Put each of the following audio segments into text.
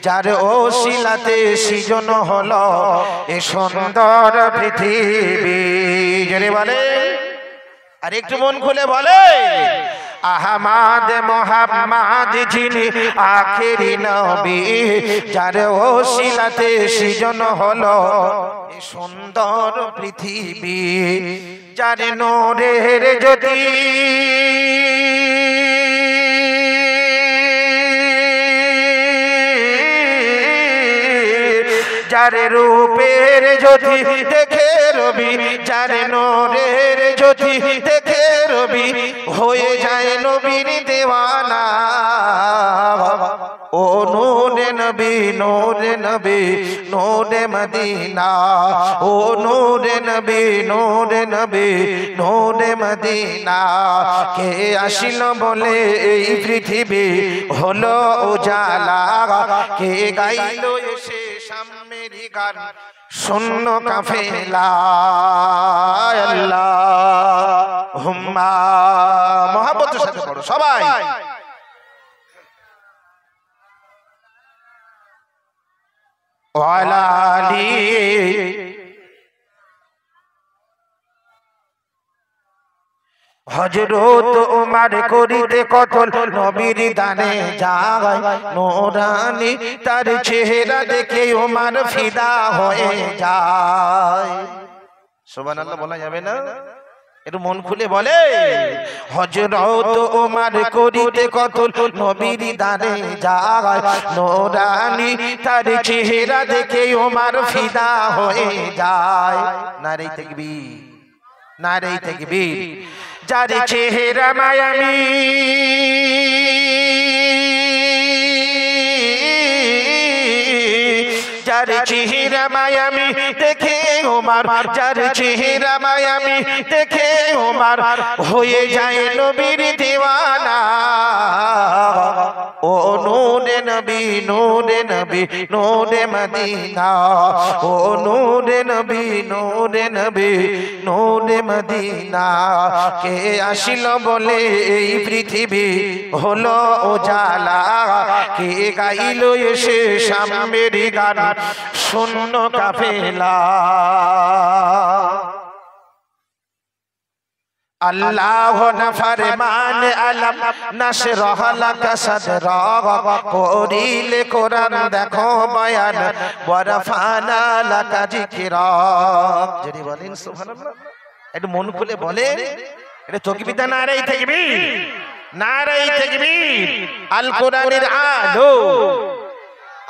যার ওসিলাতে সৃজন হলো এ সুন্দর পৃথিবী। জোরে বলে, আর একটু মন খুলে বলে, আহমদ মোহাম্মদ যিনি আখেরি নবী, যার ওসিলাতে সৃজন হলো এ সুন্দর পৃথিবী। যার নূরের জ্যোতি যার রূপের জ্যোতি দেখে রবি, যার নূরের জ্যোতি দেখে রবি হয়ে যায় নবীর দেওয়ানা। ও নূরে নবী, নূরে নবী, নূরে মদিনা। ও নূরে নবী, নূরে নবী, নূরে মদিনা। কে আসিল বলে এই পৃথিবী হলো উজালা, কে গাইল এসে সামনেরই গান শূন্য কাফেলা। আল্লাহুম্মা মহব্বতের সাথে পড়ো সবাই। ওয়ালা আলি হযরত ওমর করিতে কতল নবীর দানে যায়, নূরানি তার চেহারা দেখে ওমর ফিদা হয়ে যায়। সুবহানাল্লাহ বলা যাবে না? একটু মন খুলে বলে, হযরত ওমর করিতে কতল নবীর দানে যায়, নূরানি তার চেহারা দেখে ওমর ফিদা হয়ে যায়। নারে তাকবীর, নারে তাকবীর। যার চেহারা মায়ামি, যার চেহারা মায়ামি দেখে ওমর, যার চেহারা মায়ামি দেখে ওমর হয়ে যায় নবীর দেওয়ানা। ও নূরে নবী, নূরে নবী, নূরে মদিনা। ও নূরে নবী, নূরে নবী, নূরে মদিনা। কে আসিল বলে এই পৃথিবী হলো উজালা, কে গাইল এসে সামনের গান শূন্য কাফেলা। আল্লাহ না ফরমান আলম নশরহ লাকা সদরক, পড়িলে কোরআন দেখো বয়ান ওয়ারফানা লাকা যিকরাক। যদি বলেন সুবহানাল্লাহ, একটু মন খুলে বলে, এটা তাকবীর না নারে তাকবীর, নারে তাকবীর। আল কোরআনের আলো,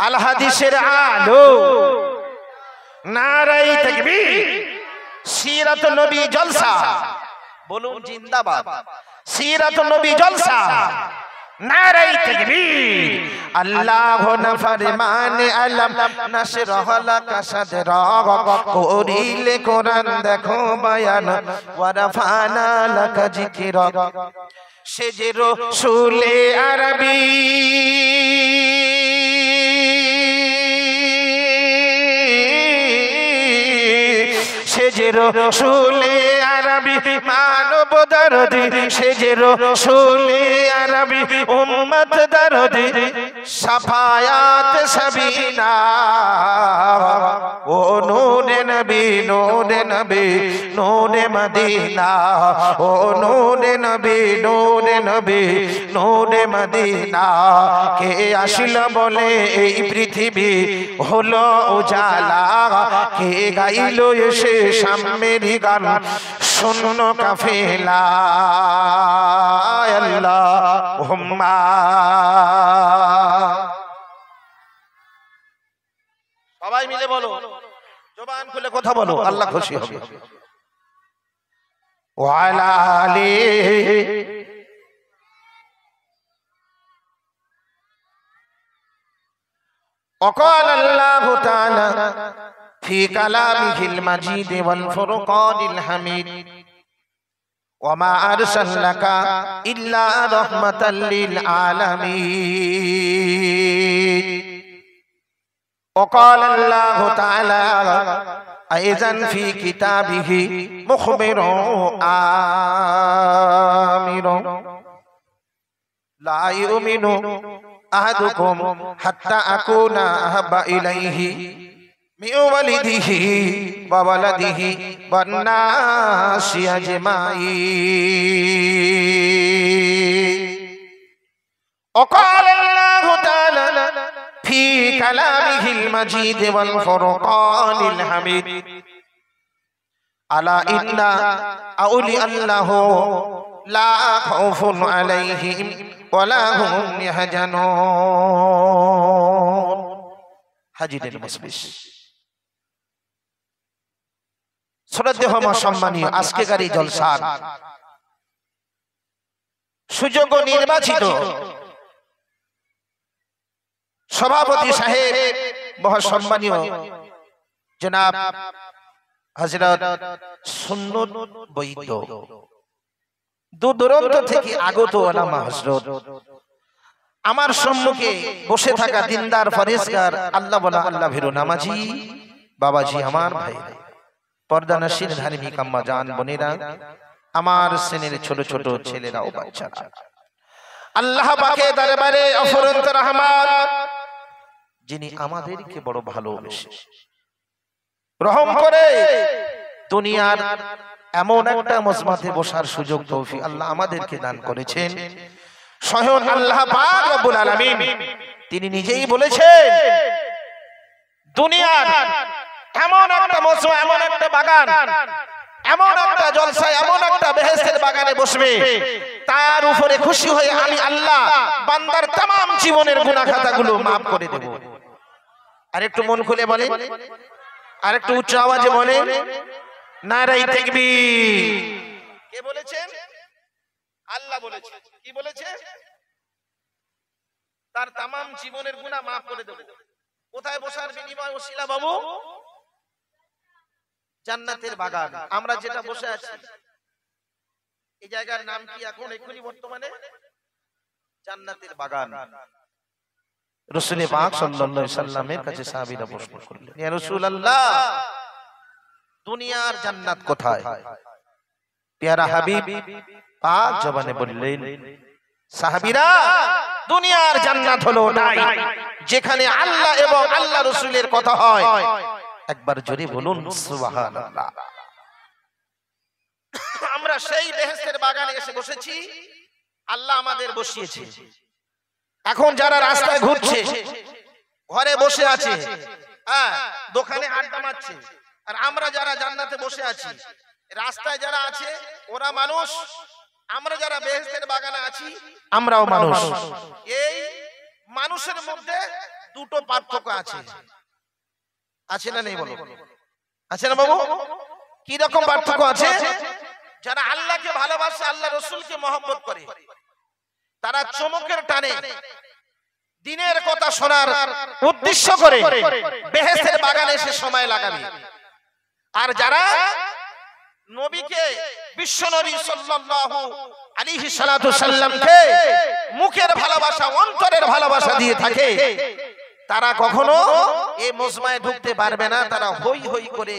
আল হাদিসের আলো, নারে তাকবীর। সিরাত নবী জলসা বলুন জিন্দাবাদ। সিরাত নবী জলসা, নারে তাকবীর। আল্লাহ না ফরমান আলম নশরহ লাকা সদরক, পড়িলে কোরআন দেখো বয়ান ওয়ারফানা লাকা যিকরাক। সে যে রাসূলে আরবী, সে যে রাসূলে আরবী মানব দরদি, সে যে রাসূলে আরবী উম্মত দরদি, শাফায়াত সাবিনা। ও নূরে নবী, নূরে নবী, নূরে মদিনা। ও নূরে নবী, নূরে নবী, নূরে মদিনা। কে আসিল বলে এই পৃথিবী হলো উজালা, কে গাইল এসে সামনেরই গান শূন্য কাফেলা। আল্লাহুম্মা সবাই মিলে বলো, জবান খুলে কথা বলো, আল্লাহ খুশি হবে। ওয়ালা আলি وقال الله تعالى في كلامه المجيد والفرقان الحميد وما أرسلناك إلا رحمة للعالمين. وقال الله تعالى أيضا في كتابه مخبر آمر لا يؤمن আহাদুকুম হাত্তা আকুনা আহাব্বা ইলাইহি মিন ওয়ালিদিহি ওয়া ওয়ালাদিহি ওয়ান নাসি আজমাইন। وقال الله تعالى في كلامه المجيد والفرقان الحميد ألا إن أولياء الله لا خوف عليهم ولا هم يحزنون। হাজিদের মজলিস শ্রদ্ধেয় সম্মানীয়, আজকের এই জলসার সুযোগ্য নির্বাচিত সভাপতি সাহেব মহাসম্মানীয় জনাব হযরত সুন্নত বৈদ্য, দূর দূরান্ত থেকে আগত ওলামা হযরত, আমার সম্মুখে বসে থাকা দিনদার ফরেজগার আল্লাহ বলা আল্লাহ ভীরু নামাজি বাবাজি, আমার ভাই, পর্দানশীল ধার্মিক আম্মা জান বোনেরা, আমার শ্রেণীর ছোট ছোট ছেলেরা ও বাচ্চারা, আল্লাহ পাকের দরবারে অফুরন্ত রহমত, যিনি আমাদেরকে বড় ভালোবেসে রহম করে দুনিয়ার এমন একটা মজমাতে বসার সুযোগ তৌফিক আল্লাহ আমাদেরকে দান করেছেন। স্বয়ং আল্লাহ পাক রব্বুল আলামিন তিনি নিজেই বলেছেন, দুনিয়ার এমন একটা মজমা, এমন একটা বাগান, এমন একটা জলসা, এমন একটা বেহেশতের বাগানে বসবে, তার উপরে খুশি হয়ে আমি আল্লাহ বান্দার तमाम জীবনের গুনাহ খাতাগুলো maaf করে দেব। আরেকটু মন খুলে বলেন, আরেকটু উচ্চ আওয়াজে বলেন, নারায়ে তাকবীর। কে বলেছেন? আল্লাহ বলেছেন। কি বলেছে? তার तमाम জীবনের গুনাহ maaf করে দেব। কোথায় বসার বিনিময় ওসিলা বাবু? জান্নাতের বাগান। আমরা যেটা বসে আছি এই জায়গার নাম কি এখন এখনি বর্তমানে? জান্নাতের বাগান। রাসূল পাক সাল্লাল্লাহু আলাইহি সাল্লামের কাছে সাহাবীরা প্রশ্ন করলেন, ইয়া রাসূলুল্লাহ, দুনিয়ার জান্নাত কোথায়? প্যারা হাবিব পাক জবানে বললেন, সাহাবীরা, দুনিয়ার জান্নাত হলো নাই যেখানে আল্লাহ এবং আল্লাহ রাসূলের কথা হয়। একবার জোরে বলুন সুবহানাল্লাহ। আমরা সেই বেহেশতের বাগানে এসে বসেছি, আল্লাহ আমাদের বসিয়েছে। এখন যারা রাস্তায় ঘুরছে, ঘরে বসে আছে, দোকানে আড্ডা মারছে, আর আমরা যারা জান্নাতে বসে আছি, রাস্তায় যারা আছে ওরা মানুষ, আমরা যারা বেহেশতের বাগানে আছি আমরাও মানুষ। এই মানুষের মধ্যে দুটো পার্থক্য আছে। আছে না নেই বলো? আছে না বাবু? কি রকম পার্থক্য আছে? যারা আল্লাহকে ভালোবাসে, আল্লাহ রাসূলকে মহব্বত করে, তারা চমকের টানে দ্বীনের কথা শোনার উদ্দেশ্য করে বেহেশতের বাগানে এসে সময় লাগাবে। আর যারা নবীকে, বিশ্বনবী সাল্লাল্লাহু আলাইহি সাল্লাতু সাল্লামকে মুখের ভালোবাসা, অন্তরের ভালোবাসা দিয়ে থাকে, তারা কখনো এই মজমায় ঢুকতে পারবে না। তারা হই হই করে,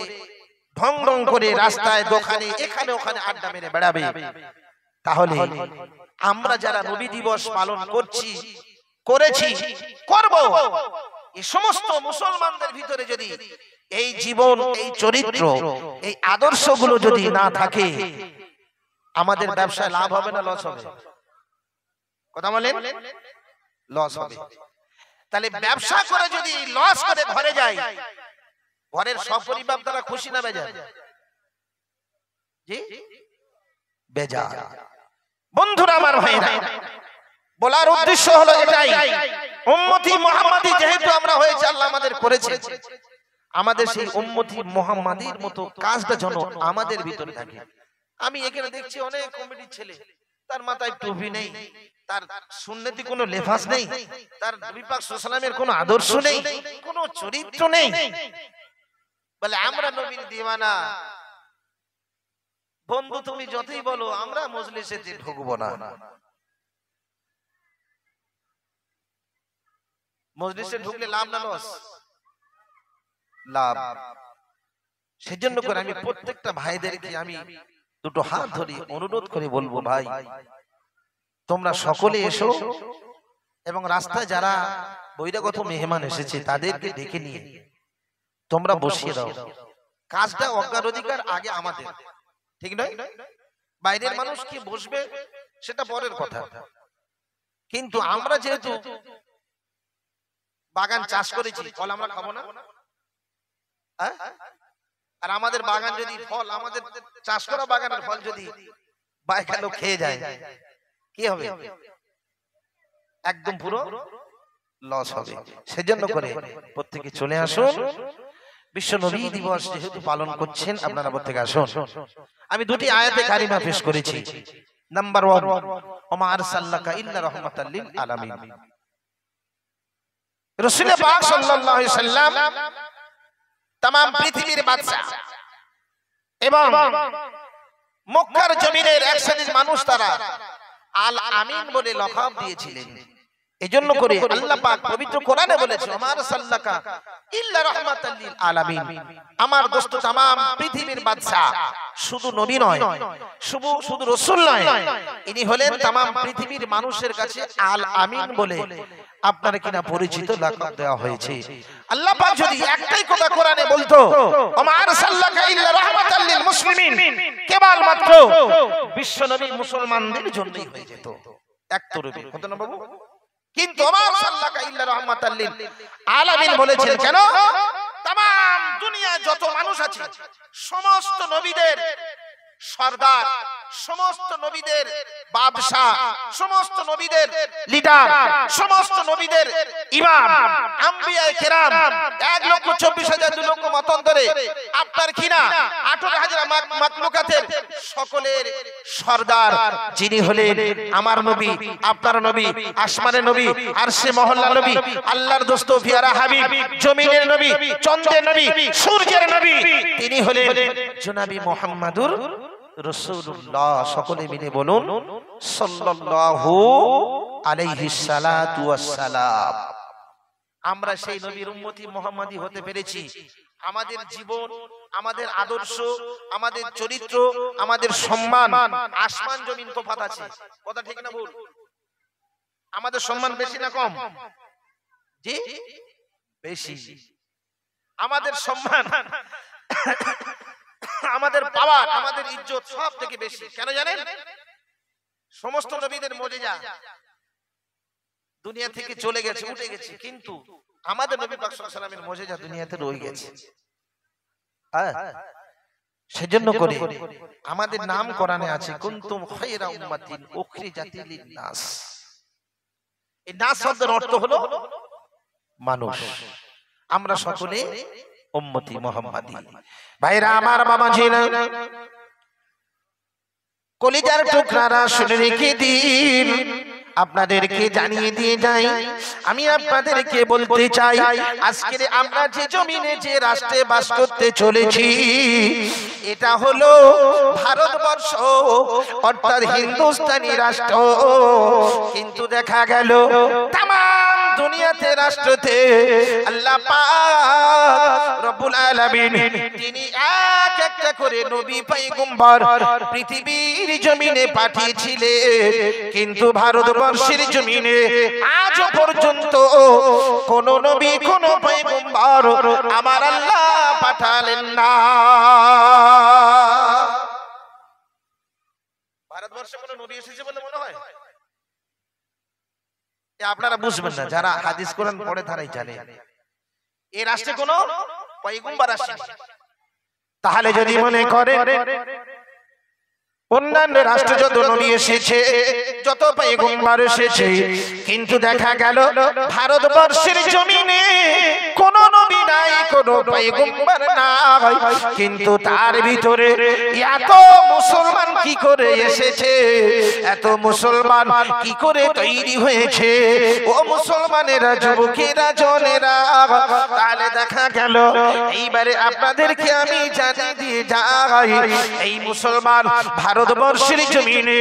ঢং ঢং করে রাস্তায়, দোকানে, এখানে ওখানে আড্ডা মেরে বেড়াবে। তাহলে আমরা যারা নবী দিবস পালন করছি, করেছি, করব, এই সমস্ত মুসলমানদের ভিতরে যদি এই জীবন, এই চরিত্র, এই আদর্শগুলো যদি না থাকে, আমাদের ব্যবসায় লাভ হবে না লস হবে? কথা বলেন, লস হবে। তাহলে ব্যবসা করে যদি লস করে ঘরে যায়, ঘরের সব পরিবার তারা খুশি না বেজার? জি, বেজার। বন্ধুরা আমার ভাইরা, বলার উদ্দেশ্য হলো এটাই, উম্মতি মুহাম্মাদি যেহেতু আমরা হয়েছে, আল্লাহ আমাদের করেছে, আমাদের সেই উম্মতি মুহাম্মাদির মতো কাজটা যেন আমাদের ভিতরে থাকে। আমি এখানে দেখছি অনেক কমিটির ছেলে, তার মাথায় টুপি নেই, তার সুন্নতি কোনো লেফাস নেই, তার নবী পাক সাল্লাল্লাহু আলাইহি ওয়াসাল্লামের কোনো আদর্শ নেই, কোনো চরিত্র নেই, বলে আমরা নবীর দিওয়ানা। বন্ধু তুমি যতই বলো আমরা মজলিসে যে ঢুকবো না, মজলিসে ঢুকলে লাভ না লস? লাভ। সেজন্য করে আমি প্রত্যেকটা ভাইদেরকে আমি দুটো হাত ধরে অনুরোধ করে বলবো, ভাই তোমরা সকলে এসো, এবং রাস্তায় যারা বহিরাগত মেহমান এসেছে তাদেরকে ডেকে নিয়ে তোমরা বসিয়ে দাও। কাজটা অগ্রাধিকার আগে আমাদের, ঠিক নয়? বাইরের মানুষ কি বসবে সেটা পরের কথা, কিন্তু আমরা যেহেতু বাগান চাষ করেছি, ফল আমরা খাবো না? আর আমাদের বাগান যদি ফল, আমাদের চাষ করা বাগানের ফল যদি বাইরের লোক খেয়ে যায় কি হবে? একদম পুরো লস হবে। সেজন্য করে প্রত্যেকে চলে আসুন। বিশ্ব নবী দিবস যেহেতু পালন করছেন, আপনারা প্রত্যেকে আসুন। আমি দুটি আয়াতে কারিমা পেশ করেছি। নাম্বার 1, ওমা আরসালনাকা ইল্লা রাহমাতাল লিল আলামিন। রাসূল পাক সাল্লাল্লাহু আলাইহি সাল্লাম तमाम পৃথিবীর বাদশা এবং মক্কার জমিনের এক শ্রেণীর মানুষ তারা আল আমিন বলে লকাব দিয়েছিলেন। এজন্য করে আল্লাহ পাক পবিত্র কোরআনে বলেছে, ওমা আরসালনাকা ইল্লা রাহমাতাল লিল আলামিন। আমার দোস্ত तमाम পৃথিবীর বাদশা, শুধু নবী নয়, শুধু রাসূল নয়, ইনি হলেন तमाम পৃথিবীর মানুষের কাছে আল আমিন বলে আপনারা কিনা পরিচিত লাকাব দেওয়া হয়েছে। আল্লাহ পাক যদি একটাই কথা কোরআনে বলতো, ওমা আরসালনাকা ইল্লা রাহমাতাল লিল মুসলিমিন, কেবল মাত্র বিশ্ব নবী মুসলমানদের জন্যই হয়ে যেত, এক তরফে হতো না বাবু। কিন্তু ওমা আরসালনাকা ইল্লা রাহমাতাল লিল আলামিন বলেছেন কেন? तमाम দুনিয়ায় যত মানুষ আছে সমস্ত নবীদের সরদার, সমস্ত নবীদের বাদশা, সমস্ত নবীদের লিডার, সমস্ত নবীদের ইমাম, আম্বিয়ায়ে কেরাম 1,24,000 2 লক্ষ মতান্তরে আপনার কিনা 18,000 মাখলুকাতের সকলের সরদার যিনি হলেন আমার নবী, আপনার নবী, আসমানের নবী, আরশে মহল্লা নবী, আল্লাহর দোস্ত পিয়ারা হাবিব, জমিনের নবী, চন্দ্রের নবী, সূর্যের নবী, তিনি হলেন জনাবি মুহাম্মাদুর রাসূলুল্লাহ। সকলে মিলে বলুন সাল্লাল্লাহু আলাইহি সালাতু ওয়াস সালাম। আমরা সেই নবীর উম্মতি মুহাম্মাদি হতে পেরেছি। আমাদের জীবন, আমাদের আদর্শ, আমাদের চরিত্র, আমাদের সম্মান আসমান জমিন তফাৎ আছে। কথা ঠিক না ভুল? আমাদের সম্মান বেশি না কম? জি বেশি। আমাদের সম্মান, আমাদের পাওয়ার, আমাদের ইজ্জত সব থেকে বেশি। কেন জানেন? সমস্ত নবীদের মুজিজা দুনিয়া থেকে চলে গেছে, উঠে গেছে, কিন্তু আমাদের নবী পাক সাল্লাল্লাহু আলাইহি ওয়াসাল্লামের মুজিজা দুনিয়াতে রয়ে গেছে। সেজন্য করে আমাদের নাম কোরআনে আছে, কুনতুম খায়রা উম্মাতিন উখরিজাত লিন-নাস। এই নাস শব্দের অর্থ হলো মানুষ। আমরা সকলে উম্মতি মুহাম্মাদি। ভাইরা আমার, বাবাজিরা, কলিজার টুকরারা শুনে রেখে দিন, আপনাদেরকে জানিয়ে দিয়ে যাই, আমি আপনাদেরকে বলতে চাই, আজকে আমরা যে জমিনে যে রাষ্ট্রে বাস করতে চলেছি এটা হলো ভারতবর্ষ, অর্থাৎ হিন্দুস্তানি রাষ্ট্র। কিন্তু দেখা গেল তামাম দুনিয়াতে রাষ্ট্রতে আল্লাহ পাক রব্বুল আলামিন তিনি এক একটা করে নবী পয়গম্বর পৃথিবীর জমিনে পাঠিয়েছিলেন, কিন্তু ভারতবর্ষের জমিনে আজ পর্যন্ত কোন নবী, কোন পয়গম্বর আমার আল্লাহ পাঠালেন না। ভারতবর্ষে কোন নবী এসেছে বলে মনে হয়? আপনারা বুঝবেন না, যারা হাদিস কোরআন পড়ে তারাই জানে এই রাষ্ট্রে কোন পয়গম্বর আসেনি। তাহলে যদি মনে করে অন্যান্য রাষ্ট্রে যত নবী এসেছে, যত পয়গম্বর এসেছে, কিন্তু দেখা গেল ভারতবর্ষের জমিনে কোন নবী নাই, কোন পয়গম্বর নাই। কিন্তু তার ভিতরে এত মুসলমান কি করে এসেছে, এত মুসলমান কি করে তৈরি হয়েছে? ও মুসলমানেরা, যুবকেরা, জনেরা, তাহলে দেখা গেল এইবারে আপনাদেরকে আমি জানিয়ে দিয়ে যাই, এই মুসলমান ভারতবর্ষের জমিনে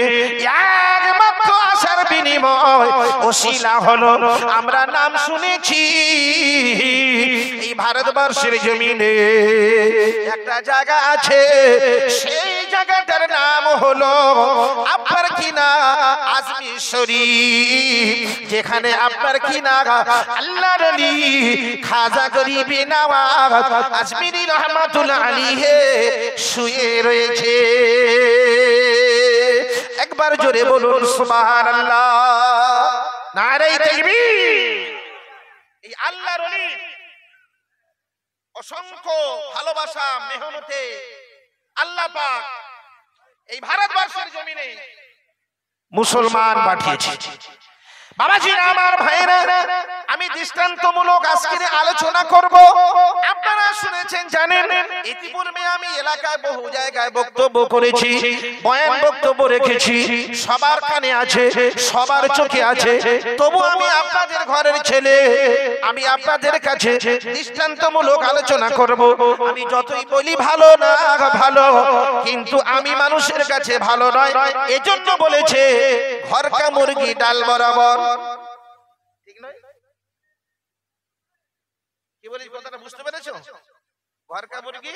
একমাত্র আসার বিনিময় ওসিলা হলো, আমরা নাম শুনেছি এই ভারতবর্ষের জমিনে একটা জায়গা আছে, সেই জায়গাটার নাম হলো আপনার কিনা আজমির শরীফ, যেখানে আপনার কিনা আল্লাহর ওলি খাজা গরিবে নওয়াজ আজমিরি রহমাতুল্লাহ আলাইহি শুয়ে রয়েছে। একবার জোরে বলুন সুবহানাল্লাহ, নারে তাকবীর। এই আল্লাহর ওলি অসংখ্য ভালোবাসা মেহনতে আল্লাহ পাক এই ভারতবর্ষের জমিনে মুসলমান পাঠিয়েছে। বাবাজিরা আমার ভাইরা, আমি দৃষ্টান্তমূলক আজকের আলোচনা করব। আপনারা শুনেছেন জানেন, ইতিপূর্বে আমি এলাকায় বহু জায়গায় বক্তব্য করেছি, বয়ান বক্তব্য রেখেছি, সবার কানে আছে, সবার চোখে আছে। তবু আমি আপনাদের ঘরের ছেলে, আমি আপনাদের কাছে দৃষ্টান্তমূলক আলোচনা করব। আমি যতই বলি ভালো না ভালো, কিন্তু আমি মানুষের কাছে ভালো নয়, এজন্য বলেছে ঘরকা মুরগি ডাল বরাবর। ঠিক নয়? কি বলি কথাটা বুঝতে পেরেছো? ঘরকা মুরগি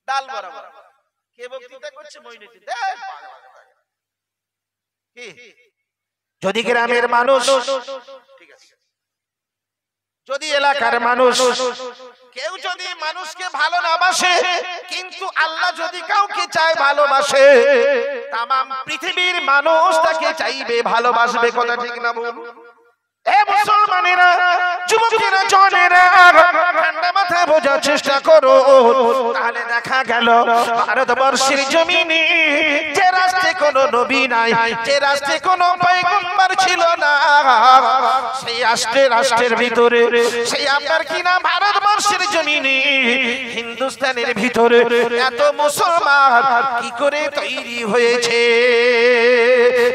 ডাল বরাবর। কে বক্তৃতা করছে? মইনুদ্দিন। কি যদি গ্রামের মানুষ, ঠিক আছে, যদি এলাকার মানুষ কেউ যদি মানুষকে ভালো না বাসে, কিন্তু আল্লাহ যদি কাউকে চায় ভালোবাসে, তামাম পৃথিবীর মানুষ তাকে চাইবে, ভালোবাসবে। কথা ঠিক না বলুন? এ মুসলমানেরা, যুবকেরা, জনেরা, ঠান্ডা মাথায় বোঝার চেষ্টা করো। তাহলে দেখা গেল ভারতবর্ষের জমিনে যে রাষ্ট্রে কোনো নবী নাই, যে রাষ্ট্রে কোনো পয়গম্বর ছিল না, সেই রাষ্ট্রের ভিতরে, সেই আপনার কিনা ভারতবর্ষের জমিনে, হিন্দুস্তানের ভিতরে এত মুসলমান কি করে তৈরি হয়েছে?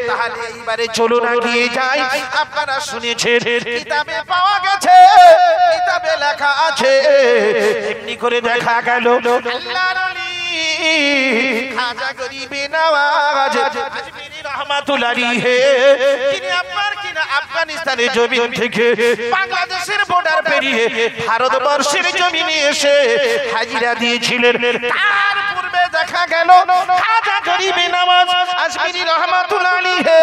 তাহলে এইবারে চলুন এগিয়ে যাই। আপনারা শুনেছেন কিতাবে পাওয়া গেছে, কিতাবে লেখা আছে, এমনি করে দেখা গেল আল্লাহর ওলি খাজা গরিবে নওয়াজ আজমিরি রহমাতুল্লাহ আলাইহি, তিনি আপনার কিনা আফগানিস্তানের জমিন থেকে বাংলাদেশের বর্ডার পেরিয়ে ভারতবর্ষের জমিনে এসে হাজিরা দিয়েছিলেন। তার পূর্বে দেখা গেল খাজা গরিবে নওয়াজ আজমিরি রহমাতুল্লাহ আলাইহি,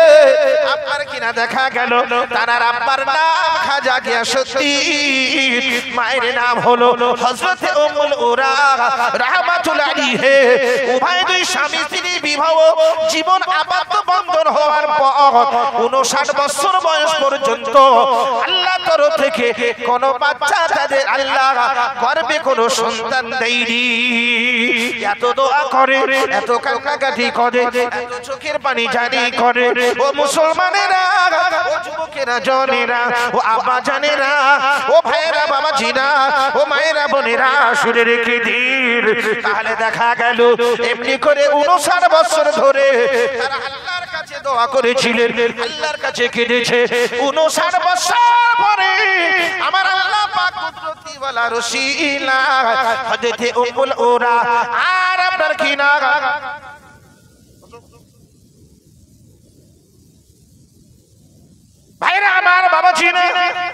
আপনার কিনা দেখা গেল তার আব্বার নাম খাজা গিয়াসউদ্দিন, মায়ের নাম হলো হযরত উম্মুল উরা রাহমাতুল্লাহ আলাইহি। উভয় দুই স্বামী স্ত্রী বিবাহ জীবন আবদ্ধ বন্ধন হওয়ার পর 59 বছর বয়স পর্যন্ত আল্লাহ তরফ থেকে কোন বাচ্চা তাদের আল্লাহ গর্ভে কোনো সন্তান দেয়নি। এত দোয়া করে, এত কান্নাকাটি করে, এত চোখের পানি জারি করে। ও মুসলমানেরা, ও যুবকেরা, জনেরা, ও আব্বা জানেরা, ও ভাইয়েরা, বাবাজিরা, ও মায়েরা, বোনেরা, শুনে রেখে দিন। তাহলে দেখা গেল এমনি করে 59 বছর ধরে তারা আল্লাহর কাছে দোয়া করেছিলেন, আল্লাহর কাছে কেঁদেছে। 59 বছর পরে আমার আল্লাহ পাক কুদরতি ওয়ালা রসিলা হযরত উম্মুল উরা আর আপনার কিনা ভাইরা আমার, বাবাজিরা,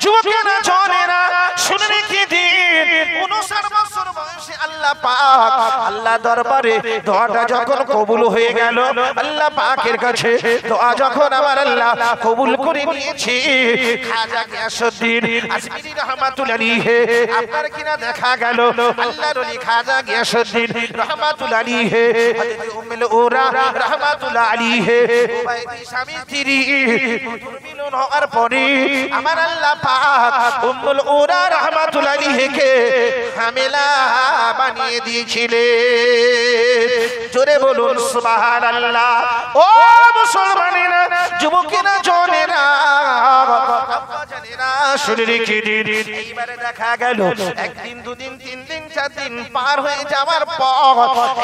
যুবকেরা, জনেরা, শুনে রেখে দিন। 59 বছর বয়সে আল্লাহ পাক আল্লাহ দরবারে দোয়াটা যখন কবুল হয়ে গেল, আল্লাহ পাকের কাছে দোয়া যখন আমার আল্লাহ কবুল করে নিয়েছে, খাজা গিয়াসউদ্দিন আজমিরি রহমাতুল্লাহ আলাইহি, আপনার কিনা দেখা গেল আল্লাহর ওলি খাজা গিয়াসউদ্দিন রহমাতুল্লাহ আলাইহি, হযরত উম্মুল উরা রহমাতুল্লাহ আলাইহি, উভয় স্বামী স্ত্রী মিলন হওয়ার পরে আমার আল্লাহ পাক উম্মুল উরা রাহমাতুল্লাহ আলাইহিকে হামেলা বানিয়ে দিয়েছিলেন। জোরে বলুন সুবহানাল্লাহ। ও মুসলমানেরা, যুবকেরা, জনেরা, আব্বা জানেরা, শুনে রেখে দিন। এইবারে দেখা গেল একদিন, দুদিন, 3 দিন, 4 দিন পার হয়ে যাওয়ার পর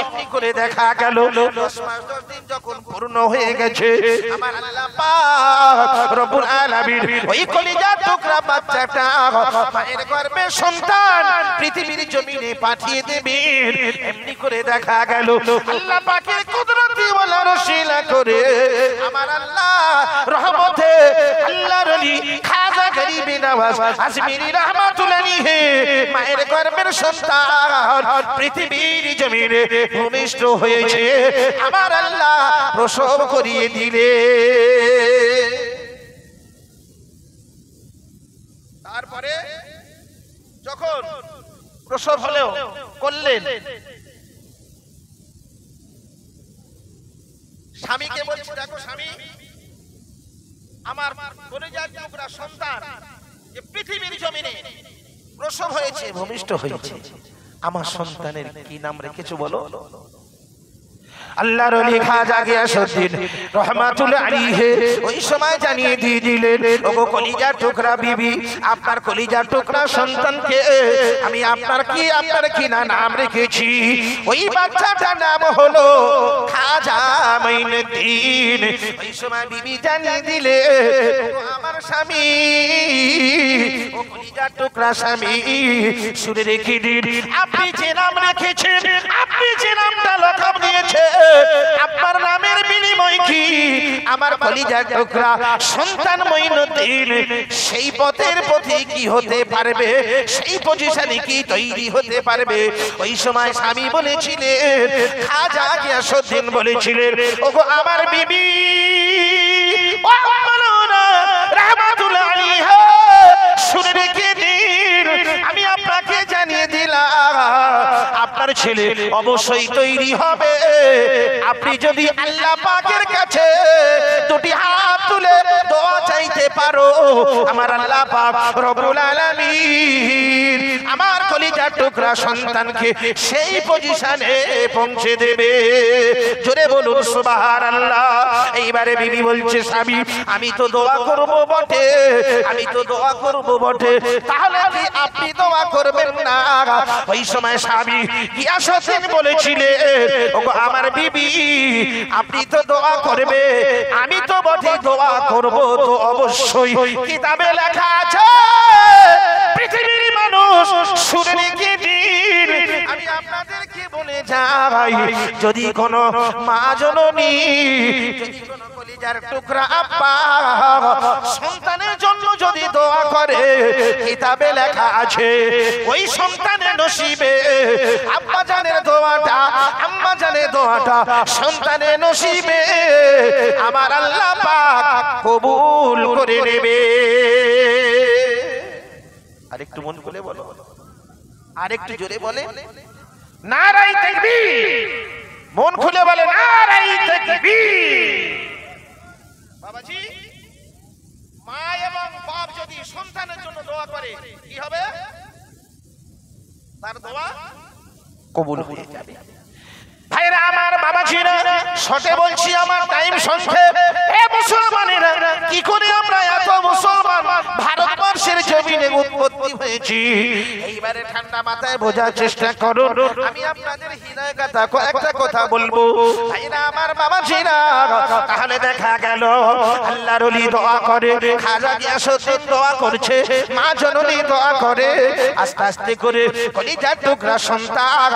এমনি করে দেখা গেল 10 মাস 10 দিন যখন পূর্ণ হয়ে গেছে, আমার আল্লাহ পাক রব্বুল আলামিন ওই কলিজার টুকরা বাচ্চাটা মায়ের গর্ভে সন্তান পৃথিবীর জমিনে পাঠিয়ে দেবেন। এমনি করে দেখা গেল আল্লাহ পাকের কুদরতি ওয়ালা রসিলা করে আমার আল্লাহ রহমতে আল্লাহর ওলি খাজা গরিবে নওয়াজ আজমিরি রহমাতুল্লাহ আলাইহি মায়ের গর্ভের সন্তান পৃথিবীর জমিনে ভূমিষ্ঠ হয়েছে, আমার আল্লাহ প্রসব করিয়ে দিলে। তারপরে যখন প্রসব হলেও করলেন, স্বামীকে বলছে, দেখো স্বামী, আমার কলিজার টুকরা সন্তান যে পৃথিবীর জমিনে প্রসব হয়েছে, ভূমিষ্ঠ হয়েছে, আমার সন্তানের কি নাম রেখেছো বলো? আল্লাহর ওলি খাজা গিয়াসউদ্দিন রহমাতুল্লাহ আলাইহি ওই সময় জানিয়ে দিয়ে দিলেন, ওগো কলিজার টুকরা বিবি, আপনার কলিজার টুকরা সন্তানকে আমি আপনার কি না নাম রেখেছি। ওই বাচ্চাটার নাম হলো খাজা মাইনুদ্দিন। ওই সময় বিবি জানিয়ে দিলে, আমার স্বামী, ও কলিজার টুকরা স্বামী, শুনে রেখে দিন, আপনি যে নাম রেখেছেন, আপনি যে নামটা লকব দিয়েছেন, আপনার নামের বিনিময় কি আমার কলিজার টুকরা সন্তান মাইনুদ্দিন সেই পথের পথে কি হতে পারবে, সেই পজিশনে কি তৈরি হতে পারবে? ওই সময় স্বামী বলেছিলেন, খাজা গিয়াসউদ্দিন বলেছিলেন, ওগো আমার বিবি, ও মাওলানা রহমাতুল্লাহ আলাইহি, শুনে রেখে দিন, আমি আপনাকে জানিয়ে দিলাম, আপনার ছেলে অবশ্যই তৈরি হবে। আপনি যদি আল্লাহ পাকের কাছে দুটি হাত তুলে দোয়া চাইতে পারো, আমার আল্লাহ পাক রব্বুল আলামিন আমার কলিজার টুকরা সন্তানকে সেই পজিশনে পৌঁছে দেবে। জোরে বলুন সুবহানাল্লাহ। এইবারে বিবি বলছে, স্বামী, আমি তো দোয়া করব বটে, আমি তো দোয়া করব বটে, তাহলে কি আপনি দোয়া করবেন না? ওই সময় স্বামী গিয়াসউদ্দিন বলেছিলেন, ওগো আমার বিবি, আপনি তো দোয়া করবে, আমি তো বটে দোয়া করব, তো অবশ্যই কিতাবে লেখা আছে, পৃথিবীর মানুষ শুনে রেখে দিন, আমি আপনাদেরকে বলে যাই, যদি কোনো মা জননী, যদি কোনো কলিজার টুকরা আব্বা সন্তানের জন্য যদি দোয়া করে, কিতাবে লেখা আছে ওই সন্তানের নসিবে আব্বা জানের দোয়াটা, আম্মা জানের দোয়াটা সন্তানের নসিবে আমার আল্লাহ পাক কবুল করে নেবে। আরেকটু মন খুলে বলো, আরেকটু জোরে বলে নারায়ে তাকবীর, মন খুলে বলে নারায়ে তাকবীর। বাবাজি, মা এবং বাপ যদি সন্তানের জন্য দোয়া করে, কি হবে? তার দোয়া কবুল হয়ে যাবে। ভাইরা আমার, বাবাজিরা, শর্টে বলছি, আমার টাইম সংক্ষেপ। এ মুসলমানেরা, কি করে আমরা এত মুসলমান ভারতবর্ষের জমিনে উৎপত্তি হয়েছি, এইবারে ঠান্ডা মাথায় বোঝার চেষ্টা করুন। আমি আপনাদের হৃদয় কথা কয়েকটা কথা বলবো। ভাইরা আমার, বাবাজিরা, তাহলে দেখা গেল আল্লাহর ওলি দোয়া করে, খাজা গিয়াসউদ্দিন দোয়া করছে, মা জননী দোয়া করে, আস্তে আস্তে করে কলিজার টুকরা সন্তান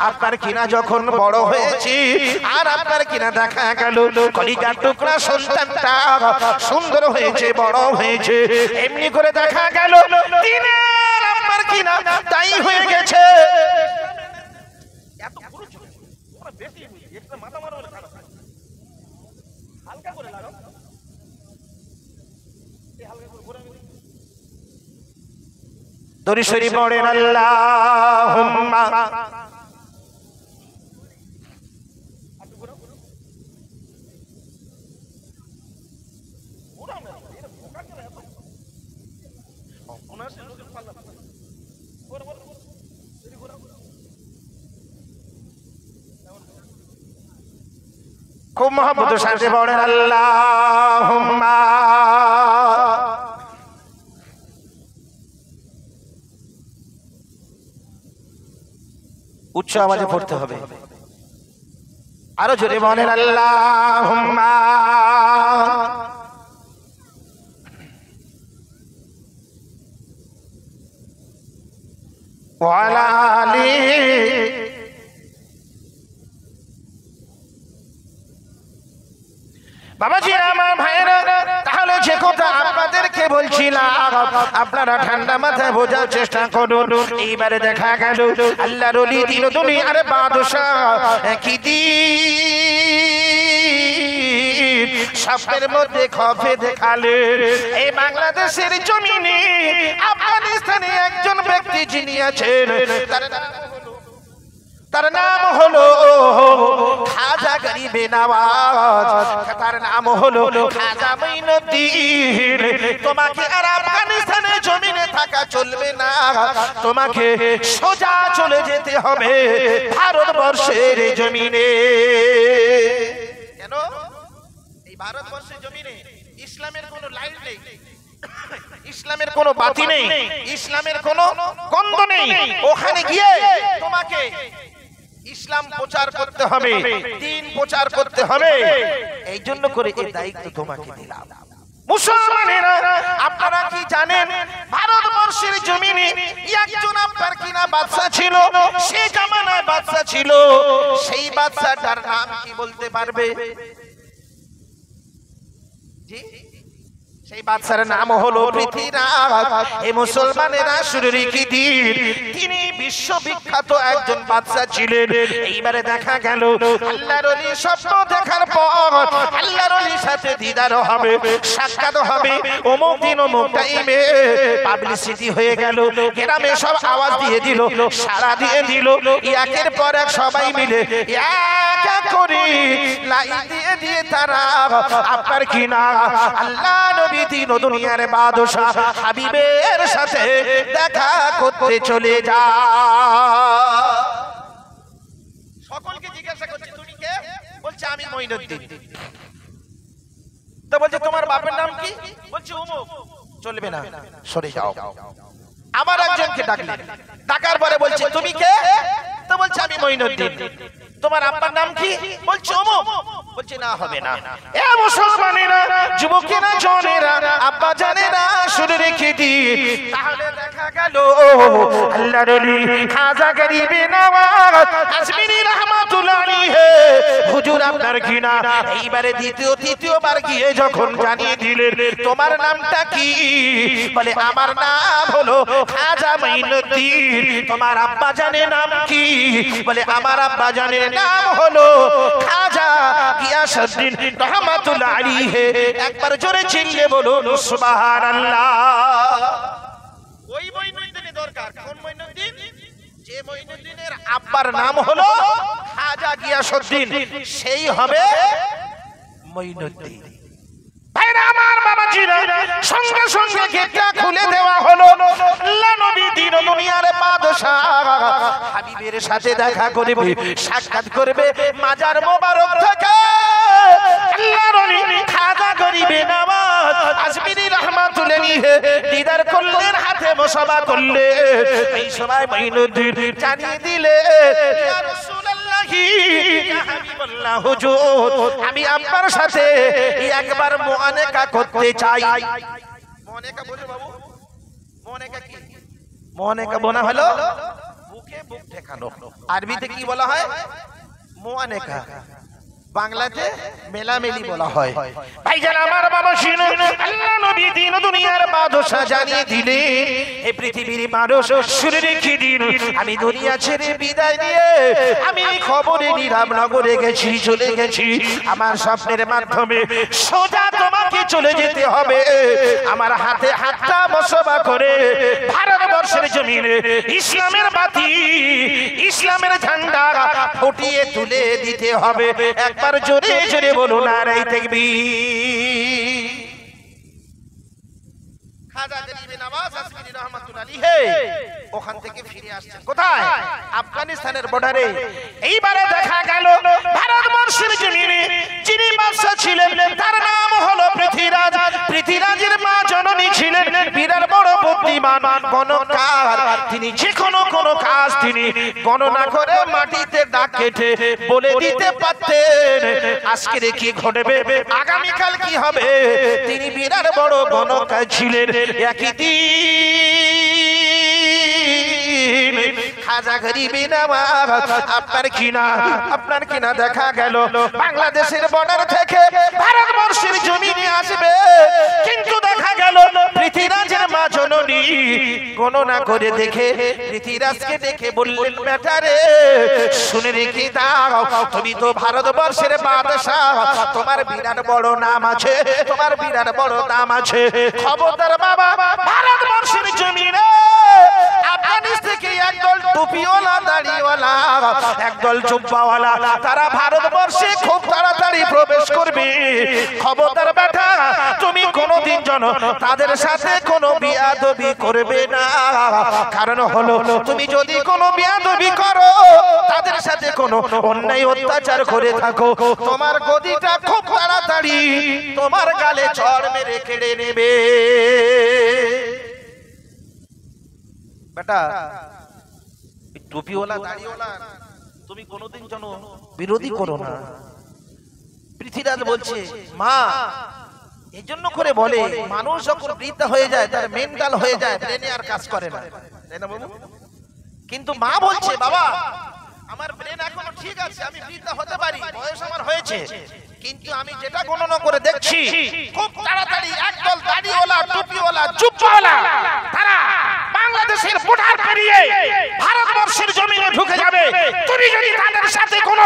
আপনার কিনা যখন বড় হয়েছি, আর আপনার কিনা দেখা গেল কলিজার টুকরা সন্তানটা সুন্দর হয়েছে, বড় হয়েছে, এমনি করে দেখা গেল দিনের আপনার কিনা তাই হয়ে গেছে। দরুদ শরীফ পড়েন, আল্লাহুম্মা খুব মহব্বতের সাথে পড়েন, আল্লাহুম্মা উচ্চ আওয়াজে পড়তে হবে, আরো জোরে বলেন, আল্লাহুম্মা ওয়া আলা আলি বাবাজি আমার ভাইয়েরা, তাহলে যে কথা আপনাদেরকে বলছিলাম আপনারা ঠান্ডা মাথায় বোঝার চেষ্টা করুন। এইবারে দেখা গেল আল্লাহর ওলি দিন দুনিয়ার বাদশা কি দিন স্বপ্নের মধ্যে খফে দেখালে এই বাংলাদেশের জমিনে আফগানিস্তানে একজন ব্যক্তি যিনি আছেন তার নাম হলো খাজা গরিবে নওয়াজ, তার নাম হলো খাজা মঈনুদ্দিন। তোমাকে আর আফগানিস্তানের জমিনে থাকা চলবে না, তোমাকে সোজা চলে যেতে হবে ভারতবর্ষের জমিনে। কেন? এই ভারতবর্ষের জমিনে ইসলামের কোনো লাইট নেই, ইসলামের কোনো বাতি নেই, ইসলামের কোনো গন্ধ নেই। ওখানে গিয়ে তোমাকে ইসলাম প্রচার করতে হবে, দ্বীন প্রচার করতে হবে। এই জন্য করে এই দায়িত্ব তোমাকে দিলাম। মুসলমানেরা আপনারা কি জানেন ভারতবর্ষের জমিনে একজন আপনার কিনা বাদশা ছিল, সে জামানায় বাদশা ছিল, সেই বাদশাটার নাম কি বলতে পারবে? জি, সেই বাদশার নাম হলো পৃথ্বীরাজ। এই মুসলমানেরা শুনে রেখে দিন, তিনি বিশ্ববিখ্যাত একজন বাদশা ছিলেন। এইবারে দেখা গেল আল্লাহর ওলির স্বপ্ন দেখার পর আল্লাহর ওলির সাথে দিদার হবে, সাক্ষাৎ হবে। অমুক দিন অমুক টাইমে পাবলিসিটি হয়ে গেল, গ্রামে সব আওয়াজ দিয়ে দিল, সাড়া দিয়ে দিল। একের পর এক সবাই মিলে এক এক করে লাইন দিয়ে দিয়ে তারা আপনার কিনা আল্লাহ নবী দিন দুনিয়ার বাদশা হাবিবের সাথে দেখা করতে চলে যা। সকলকে জিজ্ঞাসা করছে তুমি কে? বলছে আমি মঈনুদ্দিন। তো বলছে তোমার বাপের নাম কি? বলছে অমুক। চলবে না, সরে যাও। আবার একজনকে ডাকলেন, ডাকার পরে বলছে তুমি কে? তো বলছে আমি মঈনুদ্দিন। তোমার আব্বার নাম কি? বলছে অমুক। বলছে না, হবে না। এ মুসলমানেরা, যুবকেরা, জনেরা, আব্বা জানেরা শুনে রেখে দিন, তাহলে দেখা গেল আল্লাহর ওলি খাজা গরিবে নওয়াজ আজমিরি রাহমাতুল্লাহ আলাইহি হুজুর আপনার কিনা এইবারে তৃতীয়বার গিয়ে যখন জানিয়ে দিলেন তোমার নামটা কি? বলে আমার নাম হলো খাজা মঈনুদ্দিন। তোমার আব্বা জানের নাম কি? বলে আমার আব্বা জানের নাম হলো খাজা গিয়াসউদ্দিন রাহমাতুল্লাহ আলাইহি। একবার জোরে চিল্লে বলুন সুবহানাল্লাহ। ওই মঈনুদ্দিনের দরকার। কোন মঈনুদ্দিন? যে মঈনুদ্দিনের আব্বার নাম হলো খাজা গিয়াসউদ্দিন, সেই হবে মঈনুদ্দিন। ভাইরা আমার, বাবাজিরা, সঙ্গে সঙ্গে গেটটা খুলে দেওয়া হলো। আল্লাহ নবী দিন দুনিয়ার বাদশা হাবিবের সাথে দেখা করবে, সাক্ষাৎ করবে। মাজার মোবারক থেকে আল্লাহর ওলি খাজা গরিবে নওয়াজ আজমিরি রাহমাতুল্লাহ আলাইহি দিদার করলেন, হাতে মুসাফা করলেন। এই সময় মঈনুদ্দিন জানিয়ে দিলে ইয়া রাসূলুল্লাহ, ইয়া হাবিবাল্লাহ, হুজুর আমি আপনার সাথে একবার মুআনাকা করতে চাই। মুআনাকা বোঝো বাবু? মুআনাকা কি? মুআনাকা বলা হলো বুকে বুক ঠেকানো। আরবিতে কি বলা হয়? মুআনাকা। বাংলাতে মেলামেলি বলা হয়। ভাইজান আমার, বাবা শুনুন, আল্লাহ নবী দিন দুনিয়ার বাদশা জানিয়ে দিলে এই পৃথিবীর মানুষ শুনে রেখে দিন, আমি দুনিয়া ছেড়ে বিদায় নিয়ে আমি খবরে নিরামনগরে গেছি, চলে গেছি। আমার স্বপ্নের মাধ্যমে সোজা তোমাকে চলে যেতে হবে। আমার হাতে হাতটা মুসাফা করে ভারতবর্ষের জমিনে ইসলামের বাতি, ইসলামের ঝান্ডা ফুটিয়ে তুলে দিতে হবে। একবার জোরে জোরে বলুন নারায়ে তাকবীর। খাজা গরিবে নওয়াজ আজমিরি রাহমাতুল্লাহ আলাইহি ওখান থেকে ফিরে আসছেন কোথায়? আফগানিস্তানের বর্ডারে। এইবারে দেখা গেল ভারতবর্ষের জমিনে যিনি বাদশা ছিলেন তার নাম হলো পৃথ্বীরাজ। পৃথ্বীরাজের মা জননী ছিলেন বিরাট বড় বুদ্ধিমান গণকার। তিনি যে কোনো কাজ তিনি গণনা করে মাটিতে দাগ কেটে বলে দিতে পারতেন আজকে কি ঘটবে, আগামীকাল কি হবে। তিনি বিরাট বড় গণকার ছিলেন। একই দিন খাজা গরিবে নওয়াজ আপনার কিনা দেখা গেল বাংলাদেশের বর্ডার থেকে ভারতবর্ষের জমিনে আসবে, কিন্তু দেখা গেল পৃথিবীরাজের মা জননী গণনা করে দেখে পৃথিবীরাজকে দেখে বললেন বেটা রে শুনে রেখে দাও তুমি তো ভারতবর্ষের বাদশাহ তোমার বিরাট বড় নাম আছে তোমার বিরাট বড় নাম আছে খবরদার বাবা ভারতবর্ষের জমিনে আফগানিস্তান থেকে একদল টুপিওয়ালা দাড়িওয়ালা একদল জুব্বাওয়ালা তারা ভারতবর্ষে খুব তাড়াতাড়ি প্রবেশ করবে খবরদার বেটা তুমি কোনোদিন যেন তাদের সাথে কোনো বিয়াদবি করবে না কারণ হলো তুমি যদি কোনো বিয়াদবি করো তাদের সাথে কোনো অন্যায় অত্যাচার করে থাকো তোমার গদিটা খুব তাড়াতাড়ি তোমার গালে চড় মেরে কেড়ে নেবে বেটা টুপিওয়ালা দাড়িওয়ালা তুমি কোনোদিন যেন বিরোধী করো না পৃথ্বীরাজ বলছে মা এই জন্য করে বলে মানুষ যখন বৃদ্ধ হয়ে যায় তার মেন্টাল হয়ে যায় ব্রেনে আর কাজ করে না তাই না বাবু কিন্তু মা বলছে বাবা আমার ব্রেন এখনো ঠিক আছে আমি বৃদ্ধ হতে পারি বয়স আমার হয়েছে কিন্তু আমি যেটা গণনা করে দেখছি খুব তাড়াতাড়ি একদল দাড়িওয়ালা টুপিওয়ালা জুব্বাওয়ালা তারা বাংলাদেশের বর্ডার পেরিয়ে ভারতবর্ষের জমিনে ঢুকে যাবে তুমি যদি তাদের সাথে কোনো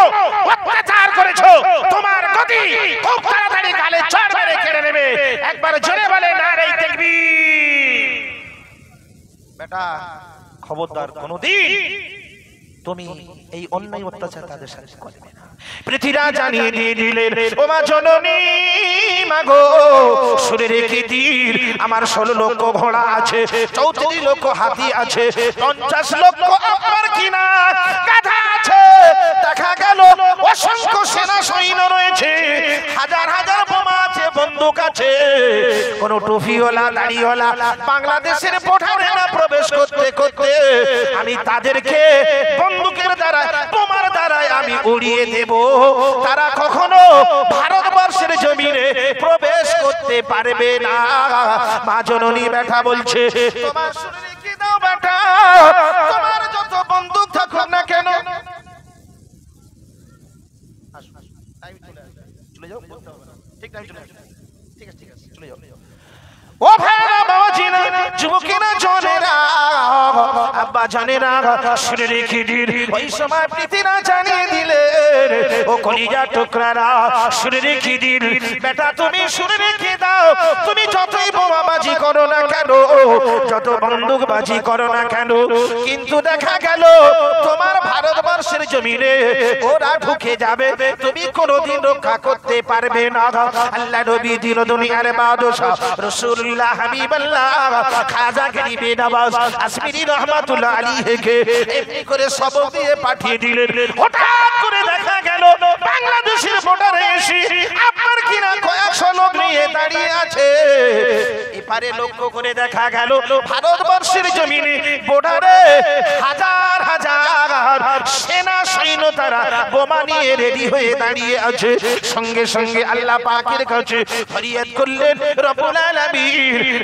অত্যাচার করেছো তোমার গতি খুব তাড়াতাড়ি গালে চড় মেরে কেড়ে নেবে একবার জোরে বলে নারে তাকবীর বেটা খবরদার কোনোদিন তুমি এই অন্যায় অত্যাচার তাদের সাথে করবে না পৃথিবীরাজ জানিয়ে দিয়ে দিলেন ও মা জননী মাগো শুনে রেখে দিন আমার 16 লক্ষ ঘোড়া আছে 34 লক্ষ হাতি আছে 50 লক্ষ আপনার কিনা গাধা আছে দেখা গেল অসংখ্য সেনা সৈন্য রয়েছে হাজার হাজার বোমা আছে বন্দুক আছে কোন টুপিওয়ালা দাড়িওয়ালা বাংলাদেশের বর্ডারে না প্রবেশ করতে করতে আমি তাদেরকে বন্দুকের দ্বারা বোমার দ্বারা আমি উড়িয়ে দেব তারা কখনো ভারতবর্ষের জমিনে প্রবেশ করতে পারবে না মা জননী বেটা বলছে তোমার শুনে কি দাও বেটা তোমার যত বন্দুক থাকুক না কেন চলে যাও ঠিক টাইম চলে আসো ঠিক আছে চলে যাও ও ভাইরা বাবাজিরা যুবকেরা জনেরা আব্বা জানেরা শুনে রেখে দিন ওই সময় পৃথিবীরাজ জানিয়ে দিলেন ও কলিজা টুকরারা শুনে রেখে দিন বেটা তুমি শুনে রেখে দাও তুমি যতই বোমাবাজি করো না কেন যত বন্দুকবাজি করো না কেন কিন্তু দেখা গেল তোমার ভারতবর্ষের জমিনে ওরা ঢুকে যাবে তুমি কোনোদিন রক্ষা করতে পারবে না আল্লাহ নবী দিল দুনিয়ার বাদশা রাসূল হাবিবাল্লাহ খাজা গরিবে নওয়াজ আসমিরি রহমাতুল্লাহ আলাইহিকে এমনি করে সবক দিয়ে পাঠিয়ে দিলেন হঠাৎ করে দেখা গেল বাংলাদেশের বর্ডারে এসে আপনার কিনা কয়েকশো লোক নিয়ে দাঁড়িয়ে আছে এপারে লক্ষ্য করে দেখা গেল ভারতবর্ষের জমিনে বর্ডারে হাজার হাজার সেনা সৈন্য তারা বোমা নিয়ে রেডি হয়ে দাঁড়িয়ে আছে সঙ্গে সঙ্গে আল্লাহ পাকের কাছে ফরিয়াদ করলেন রব্বুল আলামিন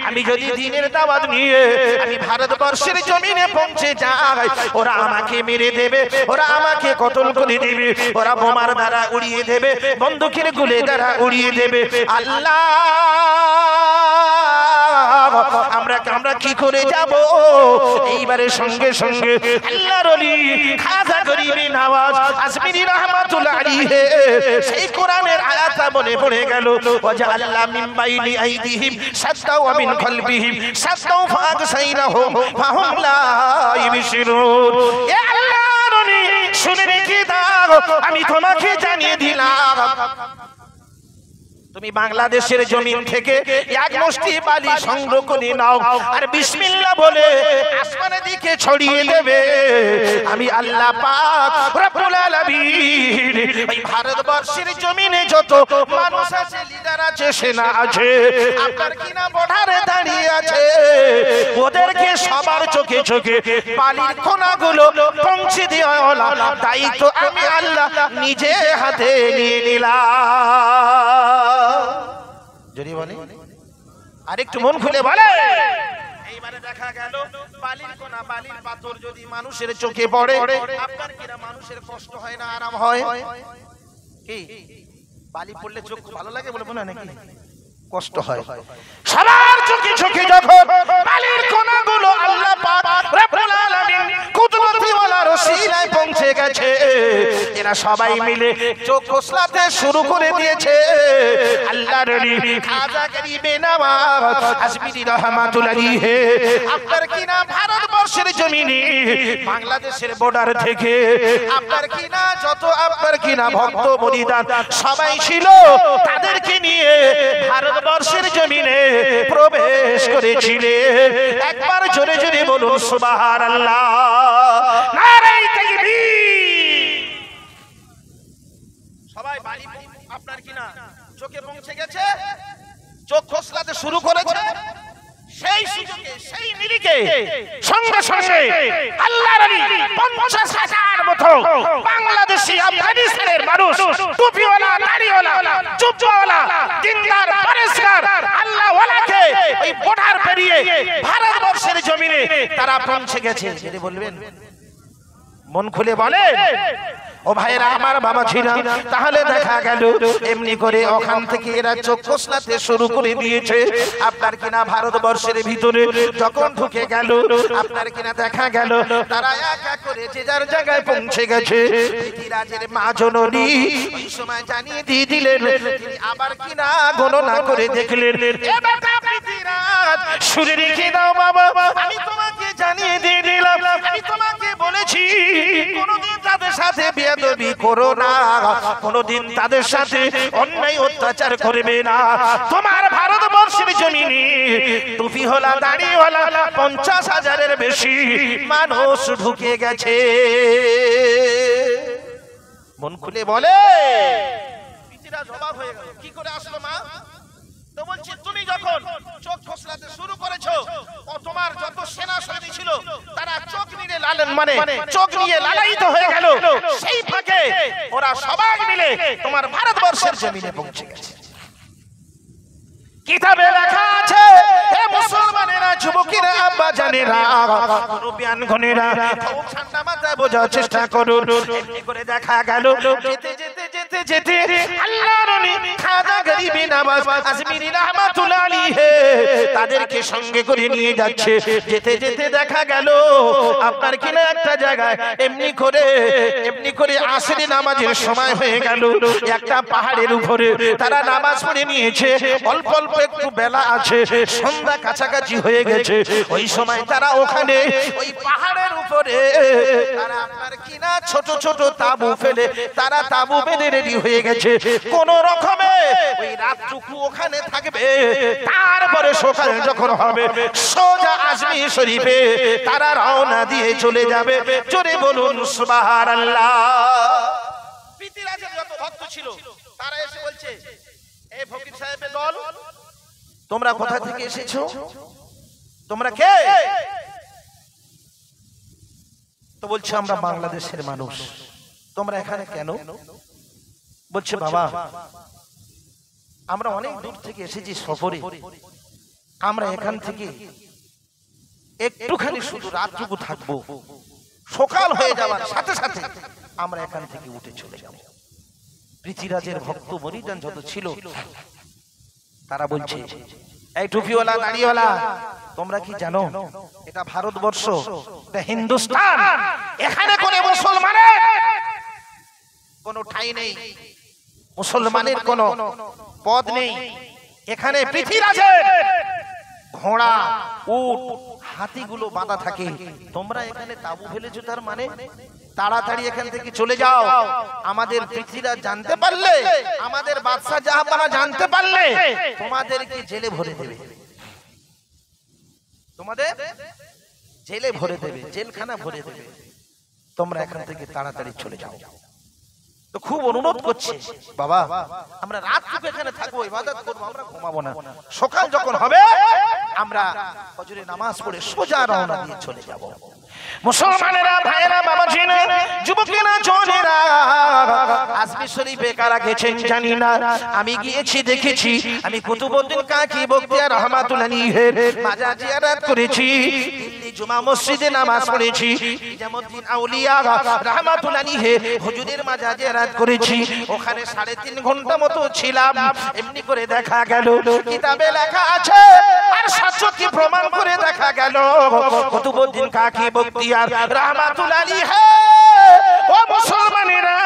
আমি যদি দ্বীনের দাওয়াত নিয়ে আমি ভারতবর্ষের জমিনে পৌঁছে যাই ওরা আমাকে মেরে দেবে ওরা আমাকে কতল করে দেবে ওরা বোমার দ্বারা উড়িয়ে দেবে বন্দুকের গুলি দ্বারা উড়িয়ে দেবে আল্লাহ আমরা কি করে যাব এইবারে সঙ্গে সঙ্গে আল্লাহর ওলি খাজা গরিবে নওয়াজ আসমিরি রহমাতুল্লাহ আলাইহি সেই কোরআনের আয়াতটা মনে পড়ে গেল ওয়াজআল্লা মিন বাইনি আইদিহিম সাদ্দা ওয়া মিন খালফিহিম সাদ্দা ফাগসাইনাহুম ফাহুম লা ইবসিরুন এ আল্লাহর ওলি শুনে রেখে দাও আমি তোমাকে জানিয়ে দিলাম তুমি বাংলাদেশের জমিন থেকে এক মুষ্টি বালি সংগ্রহ করে নাও আর বিসমিল্লাহ বলে আসমানের দিকে ছড়িয়ে দেবে আমি আল্লাহ পাক রব্বুল আলামিন এই ভারতবর্ষের জমিনে যত মানুষ আছে লিডার আছে সেনা আছে আপনার কিনা বর্ডারে দাঁড়িয়ে আছে ওদেরকে সবার চোখে চোখে বালির কণাগুলো পৌঁছে দেওয়া দায়িত্ব আমি আল্লাহ নিজে হাতে নিয়ে নিলাম যদি বলে আরেকটু মন খুলে বলে এইবারে দেখা গেল বালির কোনা বালির পাথর যদি মানুষের চোখে পড়ে আপনার কিরা মানুষের কষ্ট হয় না আরাম হয় কি বালি পড়লে চোখ ভালো লাগে বলে মনে নাকি কষ্ট হয়। সবার চোখে চোখে যখন বালির কণাগুলো আল্লাহ পাক রব্বুল আলামিন কুদরতি ওয়ালা রসিলায় পৌঁছে গেছে, এরা সবাই মিলে চোখ খোসলাতে শুরু করে দিয়েছে। আল্লাহর ওলি খাজা গরিবে নওয়াজ আজমিরি রহমাতুল্লাহ আলাইহি আপনার কিনা ভারতবর্ষের জমিনে বাংলাদেশের বর্ডার থেকে আপনার কিনা যত আপনার কিনা ভক্ত বলিদান সবাই ছিল, তাদেরকে নিয়ে ভারতবর্ষের জমিনে প্রবেশ করেছিলেন। একবার জোরে জোরে বলুন সুবহানাল্লাহ, নারায়ে তাকবীর। সবাই বাড়ি আপনার কিনা চোখে পৌঁছে গেছে, চোখ খোসলাতে শুরু করেছে। সেই সুযোগে সেই নিরিখে সঙ্গে সঙ্গে আল্লাহর ওলি 50,000 মতো বাংলাদেশি আফগানিস্তানের মানুষ টুপিওয়ালা দাড়িওয়ালা জুব্বাওয়ালা দিনদার পরেশগার আল্লাহ ওয়ালাকে ওই বর্ডার পেরিয়ে ভারতবর্ষের জমিনে তারা পৌঁছে গেছে। যদি বলবেন মন খুলে বলেন ও ভাইরা আমার বাবা ছিল, তাহলে দেখা গেল এমনি করে ওখান থেকে এরা চোখ খোসলাতে শুরু করে দিয়েছে। আপনার কিনা ভারতবর্ষের ভিতরে যখন ঢুকে গেল আপনার কিনা দেখা গেল তারা এক এক করে যে যার জায়গায় পৌঁছে গেছে। পৃথিবীরাজের মা জননী ওই সময় জানিয়ে দিয়ে দিলেন, তিনি আবার কিনা গণনা করে দেখলেন, এ বেটা পৃথিবীরাজ শুনে রেখে দাও বাবা, আমি তোমাকে জানিয়ে দিয়ে দিলাম, আমি তোমাকে বলেছি কোনদিন তাদের সাথে বেয়াদবি করো না, কোনদিন তাদের সাথে অন্যায় অত্যাচার করবে না। তোমার ভারতবর্ষের জমিনে টুপিওয়ালা দাড়িওয়ালা 50,000-এর বেশি মানুষ ঢুকে গেছে। মন খুলে বলে পিতিরা জবাব হয়ে গেল, কি করে আসলো মা? তো বলছি তুমি যখন চোখ খোসলাতে শুরু করেছো, ও তোমার যত সেনা সৈনিক ছিল তারা চোখ নিয়ে লালন মানে চোখ নিয়ে লালায়িত হয়ে গেল, সেই ফাঁকে ওরা সবাই মিলে তোমার ভারতবর্ষের জমিনে পৌঁছে গেছে। কিতাবে লেখা আছে, হে মুসলমানেরা, যুবকেরা, আব্বা জানেরা, মুরব্বিয়ান গণেরা, খুব ঠান্ডা মাথায় বোঝার চেষ্টা করুন। এমনি করে দেখা গেল যেতে যেতে যেতে যেতে আল্লাহর ওলি খাজা গরিবে নওয়াজ আজমিরি রহমাতুল্লাহ আলাইহি তাদেরকে সঙ্গে করে নিয়ে যাচ্ছে। যেতে যেতে দেখা গেল আপনার কিনা একটা জায়গায় এমনি করে আসরে নামাজের সময় হয়ে গেল। একটা পাহাড়ের উপরে তারা নামাজ পড়ে নিয়েছে, অল্প অল্প একটু বেলা আছে, সন্ধ্যা কাছাকাছি হয়ে গেছে। ওই সময় তারা ওখানে ওই পাহাড়ের উপরে তারা আপনার কিনা ছোট ছোট তাবু ফেলে তারা তাবু বেঁধে রেডি হয়ে গেছে। কোন রকমে ওই রাতটুকু ওখানে থাকবে, তারপরে সকাল যখন হবে সোজা আজমির শরীফে তারা রওনা দিয়ে চলে যাবে। জোরে বলুন সুবহানাল্লাহ। পৃথিবীরাজের যত ভক্ত ছিল তারা এসে বলছে, এই ফকির সাহেবের দল, তোমরা কোথা থেকে এসেছো? তোমরা কে? তো বলছে আমরা বাংলাদেশের মানুষ। তোমরা এখানে কেন? বলছে বাবা, আমরা অনেক দূর থেকে এসেছি সফরে, আমরা এখান থেকে একটুখানি শুধু রাতটুকু থাকবো, সকাল হয়ে যাওয়ার সাথে সাথে আমরা এখান থেকে উঠে চলে যাব। পৃথিবীরাজের ভক্ত মরিদান যত ছিল তারা বলছে, এই টুপিওয়ালা দাড়িওয়ালা, তোমরা কি জানো এটা ভারতবর্ষ, এটা হিন্দুস্তান, এখানে কোন মুসলমানের কোন ঠাঁই নেই, মুসলমানের কোন পদ নেই। এখানে পৃথিবীরাজের ঘোড়া, উট, হাতিগুলো বাঁধা থাকে। তোমরা এখানে তাবু ফেলেছো, তার মানে তাড়াতাড়ি এখান থেকে চলে যাও। আমাদের পৃথিবীরাজ জানতে পারলে, আমাদের বাদশা জাহাপানা জানতে পারলে তোমাদেরকে জেলে ভরে দেবে, তোমাদের জেলে ভরে দেবে, জেলখানা ভরে দেবে। তোমরা এখান থেকে তাড়াতাড়ি চলে যাও। তো খুব অনুরোধ করছে, বাবা আমরা রাতটুকু এখানে থাকবো, ইবাদত করবো, আমরা ঘুমাবো না। সকাল যখন হবে আমরা ফজরের নামাজ পড়ে সোজা রওনা দিয়ে চলে যাব। মুসলমানেরা, ভাইয়েরা, বাবাজিরা, যুবকেরা, জওয়ানেরা, আজমির শরীফে কারা গেছেন জানি না, আমি গিয়েছি, দেখেছি। আমি কুতুবউদ্দিন কাকি বখতিয়ার রহমাতুল্লাহ আলাইহির মাজার জিয়ারত করেছি, দিল্লি জুমা মসজিদে নামাজ পড়েছি, নিজামউদ্দিন আউলিয়া রহমাতুল্লাহ আলাইহি হুজুরের মাজার জিয়ারত করেছি। ওখানে 3.5 ঘন্টা মতো ছিলাম। এমনি করে দেখা গেল, কিতাবে লেখা আছে আর সত্যি প্রমাণ করে দেখা গেল, কুতুবউদ্দিন কাকি বখতিয়ার রহমাতুল্লাহ আলাইহি, ও মুসলমানেরা,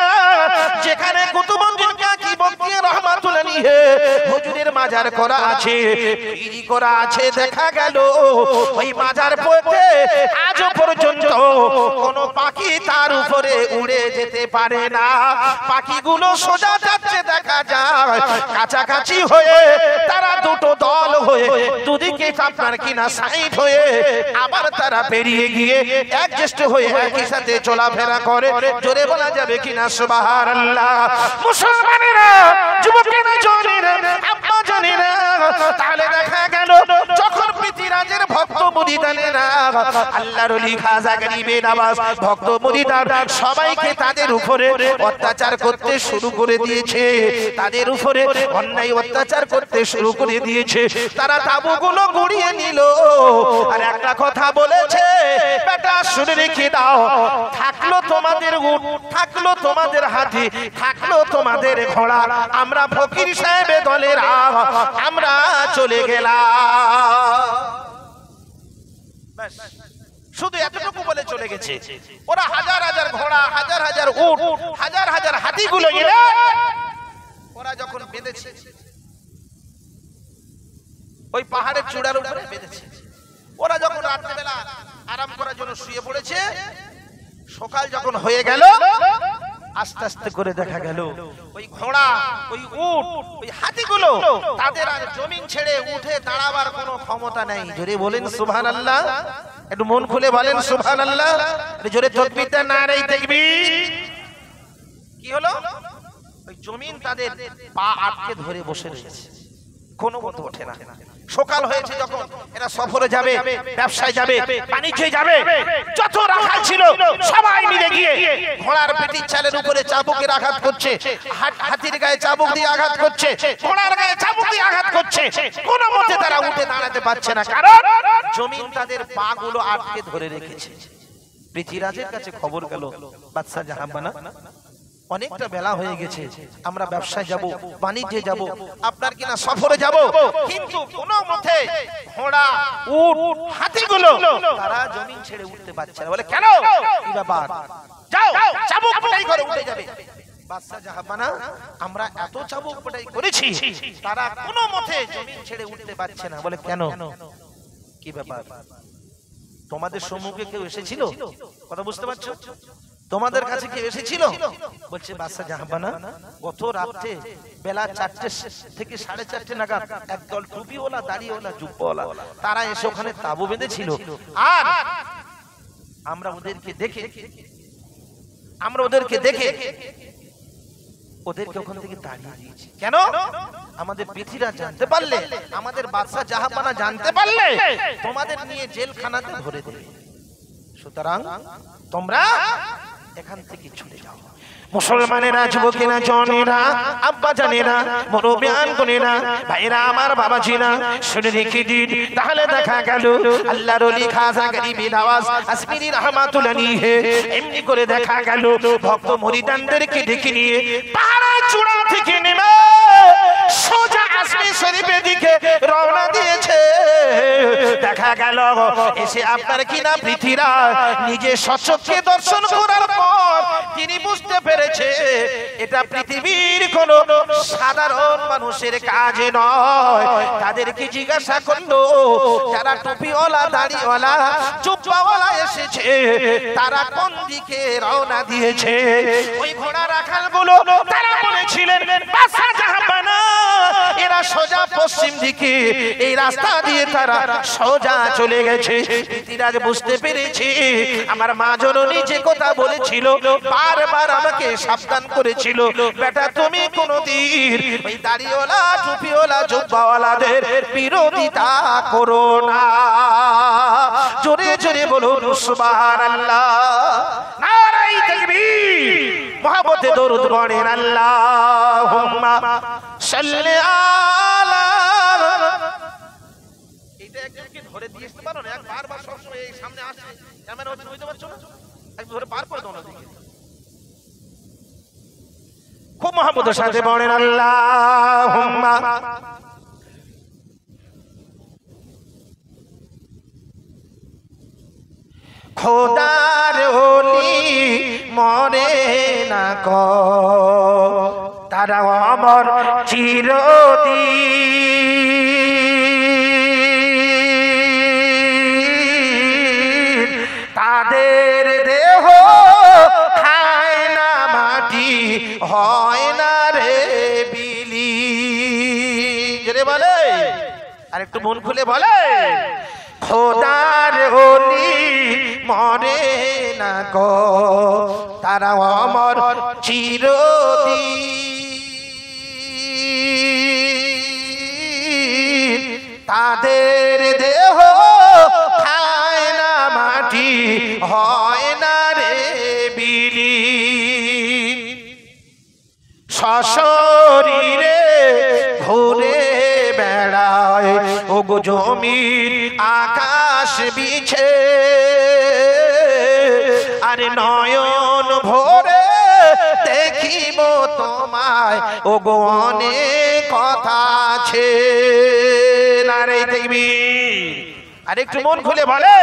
যেখানে কুতুবউদ্দিন কাকি বখতিয়ার রহমাতুল্লাহ আলাইহি হুজুরের মাজার করা আছে, তৈরি করা আছে, দেখা গেল ওই মাজার পড়তে আজ পর্যন্ত কোন পাখি তার উপরে উড়ে যেতে পারে না। পাখিগুলো সোজা যাচ্ছে দেখা যায়, কাছাকাছি হয়ে তারা দুটো দল হয়ে দুদিকে আপনার কিনা সাইড হয়ে আবার তারা পেরিয়ে গিয়ে অ্যাডজাস্ট হয়ে একই সাথে চলাফেরা করে। জোরে বলা যাবে কিনা সুবহানাল্লাহ। মুসলমানেরা, যুবকেরা, জওয়ানেরা, আব্বা জানেরা, তাহলে দেখা গেল যখন পৃথিবীরাজের ভক্ত মুরিদানেরা, আল্লাহর ওলি খাজা গরিবে নওয়াজ ভক্ত মুরিদান সবাইকে তাদের উপরে অত্যাচার করতে শুরু করে দিয়েছে, তাদের উপরে অন্যায় অত্যাচার করতে শুরু করে দিয়েছে। তারা তাবুগুলো গুড়িয়ে নিল আর একটা কথা বলেছে, বেটা শুনে রেখে দাও, থাকলো তোমাদের উট, থাকলো তোমাদের হাতি, থাকলো তোমাদের ঘোড়া, আমরা ফকির সাহেবের দলের আমরা চলে গেলাম। শুধু এতটুকু বলে চলে গেছে। ওরা হাজার হাজার ঘোড়া, হাজার হাজার উট, হাজার হাজার হাতিগুলো এনে ওরা যখন বেঁধেছে ওই পাহাড়ের চূড়ার উপরে বেঁধেছে, ওরা যখন রাত্রিবেলা আরাম করার জন্য শুয়ে পড়েছে, সকাল যখন হয়ে গেল আস্তে আস্তে করে দেখা গেল ওই ঘোড়া, ওই উট, ওই হাতিগুলো তাদের আর জমিন ছেড়ে উঠে দাঁড়াবার কোনো ক্ষমতা নেই। জোরে বলেন সুবহানাল্লাহ, একটু মন খুলে বলেন সুবহানাল্লাহ, জোরে তাকবীর দেন, নারে তাকবীর। কি হলো? ওই জমিন তাদের পা আটকে ধরে বসে রয়েছে, কোনো মতো ওঠে না। সকাল হয়েছে যখন এরা সফরে যাবে, ব্যবসায় যাবে, বাণিজ্যে যাবে, যত রাখাল ছিল সবাই মিলে গিয়ে ঘোড়ার পেটির চালের উপরে চাবুকের আঘাত করছে, হাতির গায়ে চাবুক দিয়ে আঘাত করছে, ঘোড়ার গায়ে চাবুক দিয়ে আঘাত করছে, কোনো মতে তারা উঠে দাঁড়াতে পারছে না, কারণ জমিন তাদের পা গুলো আটকে ধরে রেখেছে। পৃথিবীরাজের কাছে খবর গেল, বাদশা জাহাঁপনা অনেকটা বেলা হয়ে গেছে, আমরা ব্যবসায় যাব, বাণিজ্যে যাব, আপনার কিনা সফরে যাব, কিন্তু কোন মতে ঘোড়া, উট, হাতিগুলো তারা জমিন ছেড়ে উঠতে পারছে না। বলে কেন? কি ব্যাপার? যাও, চাবুক পেটাই করে উঠে যাবে। বাদশা জাহাঁপনা, আমরা এত চাবুক পেটাই করেছি, তারা কোন মতে জমিন ছেড়ে উঠতে পারছে না। বলে কেন? কি ব্যাপার? তোমাদের সম্মুখে কেউ এসেছিল? কথা বুঝতে পারছো? তোমাদের কাছে কি এসেছিল? বলছে বাদশা জাহাঁপনা, গত রাতে বেলা 4টে থেকে 4:30 নাগাদ একদল টুপিওয়ালা, দাড়িওয়ালা, জুব্বাওয়ালা তারা এসে ওখানে তাবু বেঁধেছিল, আর আমরা ওদেরকে দেখে ওদেরকে ওখান থেকে তাড়িয়ে দিয়েছি। কেন? আমাদের পৃথিবীরা জানতে পারলে, আমাদের বাদশা জাহাঁপনা জানতে পারলে তোমাদের নিয়ে জেলখানাতে ভরে দেবে। সুতরাং তোমরা এখান থেকে চলে যাও। মুসলমানেরা, যুবকেরা, জওয়ানেরা, আব্বা জানেরা, মুরব্বিয়ান গুনেরা, ভাইরা আমার, বাবাজিরা, শুনে রেখে দিন। তাহলে দেখা গেল আল্লাহর ওলি খাজা গরিবে নওয়াজ আজমিরি রহমাতুল্লাহ আলাইহি এমনি করে দেখা গেল ভক্ত মুরিদানদেরকে ডেকে নিয়ে পাহাড়ের চূড়া থেকে নেমে সোজা আজমির শরীফের দিকে রওনা দিয়েছে। দেখা গেল এসে আপনার কিনা পৃথিবীরাজ নিজে সচক্ষে দর্শন করার পর তিনি বুঝতে পেরেছে এটা পৃথিবীর কোন সাধারণ মানুষের কাজ নয়। তাদেরকে জিজ্ঞাসা করলো, যারা টুপিওয়ালা, দাড়িওয়ালা, জুব্বাওয়ালা এসেছে তারা কোন দিকে রওনা দিয়েছে? ওই ঘোড়া রাখালগুলো তারা বলেছিলেন বাদশা জাহাঁপনা এরা সোজা পশ্চিম দিকে, এই রাস্তা দিয়ে তারা সোজা চলে গেছে। পৃথিবীরাজ বুঝতে পেরেছে আমার মা জননী যে কথা বলেছিল, বারবার আমাকে সাবধান করেছিল, বেটা তুমি কোনদিন ওই দাড়িওয়ালা, টুপিওয়ালা, জুব্বাওয়ালাদের বিরোধিতা করো না। জোরে জোরে বলুন সুবহানাল্লাহ। নারায়ে তাকবীর, মহব্বতে দরুদ পড়েন আল্লাহুম্মা সাল্লি আলা। এটা একজনকে ধরে দিয়ে আসতে পারো না, বারবার সবসময় এই সামনে আসছে ক্যামেরা হচ্ছে, বুঝতে পারছো না? একটু ধরে পার করে দাও না দিকে, খুব মহব্বতের সাথে পড়েন আল্লাহুম্মা। খোদার ওলি মরে না কো, তারা অমর চিরদিন, তাদের দেহ খায় না মাটি, হয় না রে বিলি। জোরে বলে, আর একটু মন খুলে বলে, খোদার ওলি মরে না গো, তারা অমর চিরদিন, তাদের দেহ খায় না মাটি, হয় না রে বিলি। সশরীরে ঘুরে বেড়ায় ও গো জমির আকাশ বিছে, আরে নয়ন ভরে দেখিব তোমায় ও গো অনেক কথা আছে। নারে তাকবীর, আর একটু মন খুলে বলে,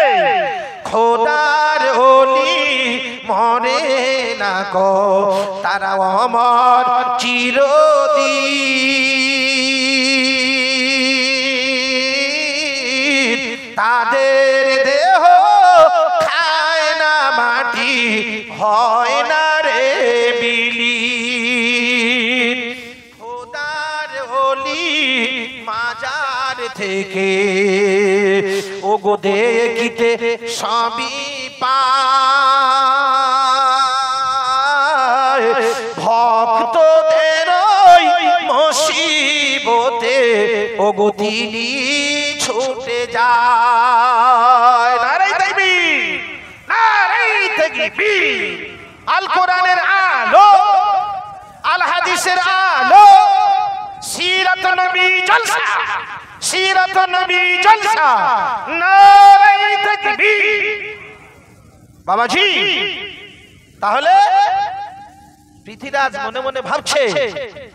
খোদার ওলি মরে না গো, তারা অমর চিরদিন, তাদের দেহ খায় না মাটি, হয় না রে বিলি। খোদার ওলি মাজার থেকে ও গো দেখিতে সবই পায়, ভক্তদের মুসিবতে ও গো তিনি ছুটে যায়। নারায়ে তাকবীর, নারায়ে তাকবীর। আল কোরআনের আলো, আল হাদিসের আলো, সিরাত নবী জলসা, সিরাত নবী জলসা। নারায়ে তাকবীর। বাবাজি, তাহলে পৃথ্বীরাজ মনে মনে ভাবছে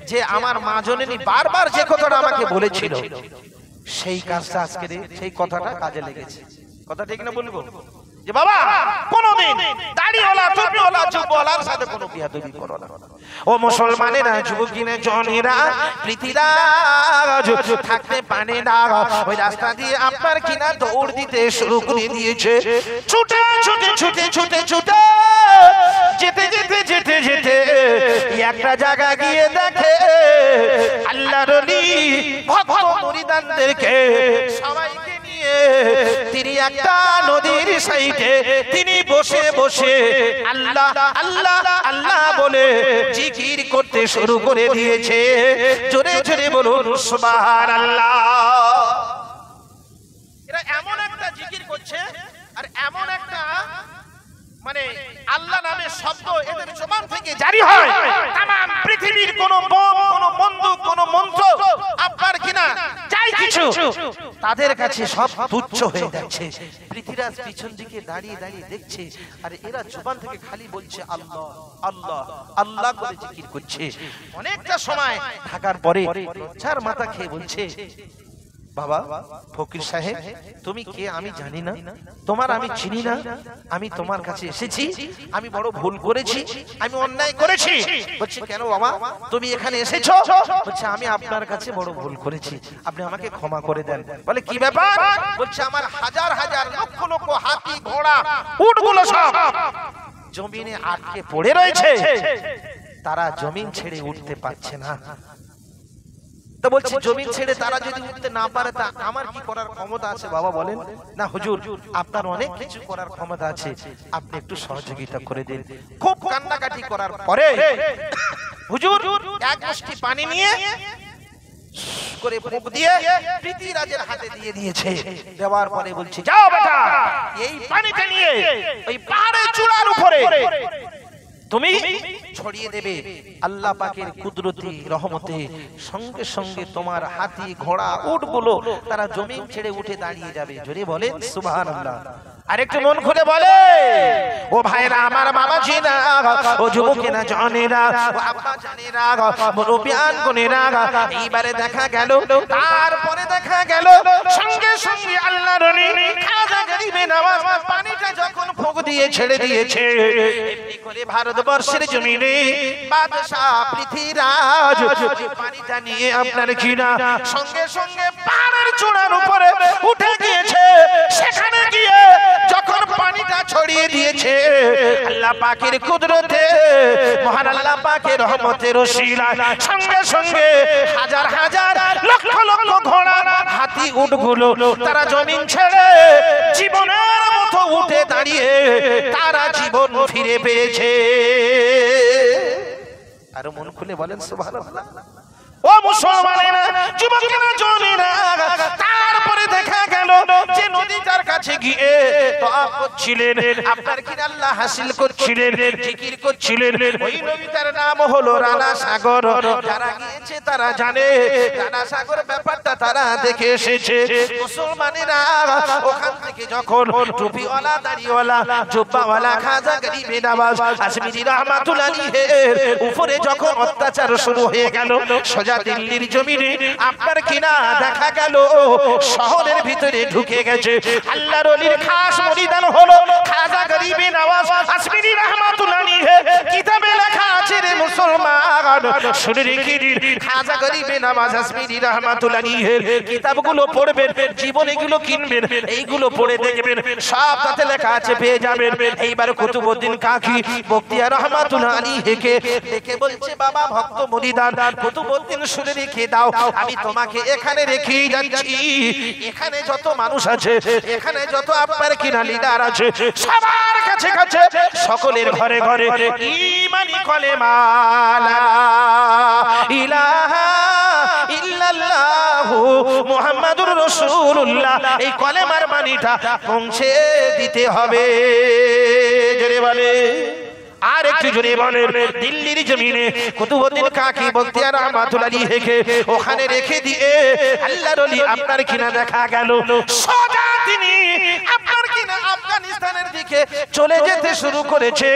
যে আমার মা জননী বারবার যে কথাটা আমাকে বলেছিল, সেই কাজটা আজকে সেই কথাটা কাজে লেগেছে। কথা ঠিক না বলবো? যে বাবা কোনদিন দাড়িওয়ালা টুপিওয়ালা যুবওয়ালার সাথে কোনো বিয়াদবি করো না। ও মুসলমানেরা, যুবকিনে জনেরা, পৃথ্বীরাজ থাকতে পারে না, ওই রাস্তা দিয়ে আপনার কিনা দৌড় দিতে শুরু করে দিয়েছে। ছুটে ছুটে ছুটে ছুটে ছুটে যেতে যেতে যেতে যেতে একটা জায়গা গিয়ে দেখে আল্লাহর ওলি ভক্ত মুরিদানদেরকে সবাইকে নিয়ে তিনি একটা নদীর সাইডে তিনি বসে বসে আল্লাহ আল্লাহ আল্লাহ বলে জিকির করতে শুরু করে দিয়েছে। জোরে জোরে বলুন সুবহানাল্লাহ। এরা এমন একটা জিকির করছে আর এমন একটা মানে আল্লাহ নামের শব্দ এদের জবান থেকে জারি হয়, তাম পৃথিবীর কোন বোম, কোন বন্দুক, কোন মন্ত্র আপনার কিনা যাই কিছু তাদের কাছে সব তুচ্ছ হয়ে যাচ্ছে। পৃথ্বীরাজ পিছন দিকে দাঁড়িয়ে দাঁড়িয়ে দেখছে আর এরা জবান থেকে খালি বলছে আল্লাহ আল্লাহ আল্লাহ করে জিকির করছে। অনেকটা সময় থাকার পরে চার মাথা খেয়ে বলছে, বাবা ফকির সাহেব, তুমি কে আমি জানি না, তোমার আমি চিনি না, আমি তোমার কাছে এসেছি, আমি বড় ভুল করেছি, আমি অন্যায় করেছি। বলছে কেন বাবা তুমি এখানে এসেছো? বলছে আমি আপনার কাছে বড় ভুল করেছি, আপনি আমাকে ক্ষমা করে দেন। বলে কি ব্যাপার? বলছে আমার হাজার হাজার লক্ষ লক্ষ হাতি ঘোড়া উটগুলো সব জমিনে আটকে পড়ে রয়েছে, তারা জমিন ছেড়ে উঠতে পারছে না। তো বলছি জমিন ছেড়ে তারা যদি উঠতে না পারে তা আমার কি করার ক্ষমতা আছে বাবা বলেন? না হুজুর আপনার অনেক কিছু করার ক্ষমতা আছে, আপনি একটু সহযোগিতা করে দিন। খুব কান্নাকাটি করার পরে হুজুর এক মুষ্টি পানি নিয়ে করে ফুঁক দিয়ে পৃথ্বীরাজের হাতে দিয়ে দিয়েছে। দেওয়ার পরে বলছে যাও বেটা, তুমি ছড়িয়ে দেবে আল্লাহ পাকের কুদরতি রহমতে। সঙ্গে সঙ্গে তোমার হাতি ঘোড়া উটগুলো তারা জমিন ছেড়ে উঠে দাঁড়িয়ে যাবে। জোরে বলেন সুবহানাল্লাহ। আরেকটু মন খুলে বলে ও ভাইরা আমার বাবা জিনা ও যুবকেরা জানেরা ও আব্বা জানেরা মুরব্বিয়ান গুনেরা, এইবারে দেখা গেল তারপরে দেখা গেল সঙ্গে সঙ্গে আল্লাহর ওলি খাজা গরিবে নওয়াজ পানিটা যখন ফুঁক দিয়ে ছেড়ে দিয়েছে, এমনি করে ভারতবর্ষের জমিনে বাদশাহ পৃথ্বীরাজ পানিটা নিয়ে আপনার কিনা সঙ্গে সঙ্গে পাহাড়ের চূড়ার উপরে উঠে গিয়েছে। সেখানে গিয়ে যখন পানিটা ছড়িয়ে দিয়েছে আল্লাহ পাকের কুদরতে, মহান আল্লাহ পাকের রহমতের ওসিলায় সঙ্গে সঙ্গে হাজার হাজার লক্ষ লক্ষ ঘোড়া হাতি উটগুলো তারা জমিন ছেড়ে জীবনের মতো উঠে দাঁড়িয়ে তারা জীবন ফিরে পেয়েছে। আর মন খুলে বলেন সুবহানাল্লাহ। ও মুসলমানেরা, যুবকেরা জনেরা, তারপরে দেখা গেল যে নদীটার কাছে গিয়ে তওয়াফ করছিলেন, আপনার কি আল্লাহ হাসিল করছিলেন, জিকির করছিলেন। ওই নদীটার নাম হলো রানা সাগর। যারা গিয়েছে তারা জানে রানা সাগর ব্যাপারটা তারা দেখে এসেছে। মুসলমানেরা ওখান থেকে যখন টুপিওয়ালা দাড়িওয়ালা জুব্বাওয়ালা খাজা গরিবে নওয়াজ আজমিরি রাহমাতুল্লাহ আলাইহির উপরে যখন অত্যাচার শুরু হয়ে গেল সোজা দিল্লির জমিনে, আপনার কিনা দেখা গেল শহরের ভিতরে ঢুকে গেছে। আল্লাহর ওলির খাস মুরিদান হলো খাজা গরিবে নওয়াজ আজমিরি রাহমাতুল্লাহ আলাইহি। কিতাবে লেখা আছে রে মুসলমান, শুনে রেখে দিন, খাজা গরিবে নওয়াজ আজমিরি রাহমাতুল্লাহ আলাইহির কিতাবগুলো পড়বেন, জীবনে এগুলো কিনবেন, এইগুলো পড়ে দেখবেন, সব তাতে লেখা আছে, পেয়ে যাবেন। এইবার কুতুবউদ্দিন কাকি বখতিয়ার রহমাতুল্লাহ আলাইহিকে দেখে বলছে, বাবা ভক্ত মুরিদান কুতুবউদ্দিন শুনে রেখে দাও, আমি তোমাকে এখানে রেখেই যাচ্ছি। এখানে যত মানুষ আছে, এখানে যত আপনার কিনা লিডার আছে, সবার কাছে কাছে সকলের ঘরে ঘরে ঈমানি কলেমা লা ইলাহা ইল্লাল্লাহু মুহাম্মাদুর রাসূলুল্লাহ, এই কলেমার বাণীটা পৌঁছে দিতে হবে। জোরে বলে, আর একটু জোরে বলেন। দিল্লির জমিনে কুতুবউদ্দিন কাকি বখতিয়ার রহমাতুল্লাহ আলাইহিকে ওখানে রেখে দিয়ে আল্লাহর ওলি আপনার কিনা দেখা গেল সোজা তিনি আপনার কিনা আফগানিস্তানের দিকে চলে যেতে শুরু করেছে,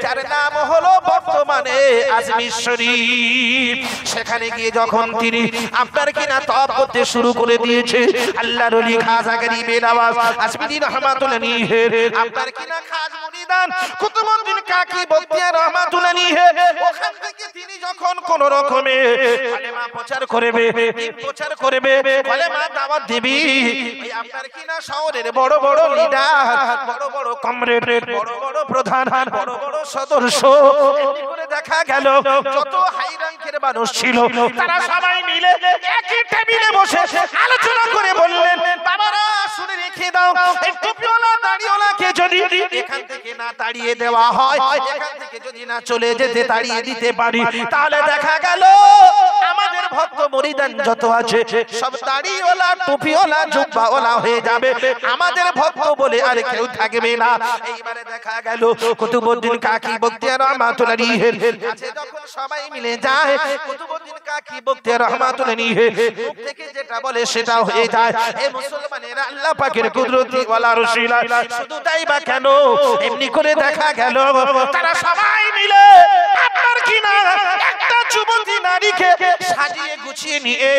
যার নাম হলো বর্তমানে আজমির শরীফ। সেখানে গিয়ে যখন তিনি আপনার কিনা তওয়াফ করতে শুরু করে দিয়েছে, আল্লাহর ওলি খাজা গরিবে নওয়াজ আজমিরি রহমাতুল্লাহ আলাইহির আপনার কিনা খাস মুরিদান কুতুবউদ্দিন কাকি বখতিয়ার রহমাতুল্লাহ আলাইহি ওখান থেকে তিনি যখন কোন রকমে কলেমা প্রচার করবে, প্রচার করবে, কলেমা দাওয়াত দিবি, এই আপনার কিনা শহরের বড় বড় লিডার, বড় বড় কমরেড, বড় বড় প্রধান, বড় বড় সদস্য, এমনি করে দেখা গেল যত হাই র‍্যাঙ্কের মানুষ ছিল তারা সবাই মিলে একই টেবিলে বসে আলোচনা করে বললেন, বাবারা শুনে রেখে দাও, এই টুপিওয়ালা দাড়িওয়ালাকে যদি এখান থেকে না তাড়িয়ে দেওয়া হয়, এখান থেকে যদি না চলে যেতে তাড়িয়ে দিতে পারি, তাহলে দেখা গেল আমাদের ভক্ত মুরিদান যত আছে সব দাড়িওয়ালা টুপিওয়ালা জুব্বাওয়ালা হয়ে যাবে, আমাদের ভক্ত বলে আর কেউ থাকবে না। এইবারে দেখা গেল কুতুবউদ্দিন কাকি বখতিয়ার রহমাতুল্লাহ আলাইহির কাছে যখন সবাই মিলে যায়, কুতুবউদ্দিন কাকি বখতিয়ার রহমাতুল্লাহ আলাইহির মুখ থেকে যেটা বলে সেটা হয়ে যায়। এই মুসলমানেরা আল্লাহ পাকের কুদরতি ওয়ালা রসিলা, শুধু তাই বা কেন, এমনি করে দেখা গেল তারা সবাই মিলে আপনার কিনা একটা যুবতী নারীকে সাজিয়ে গুছিয়ে নিয়ে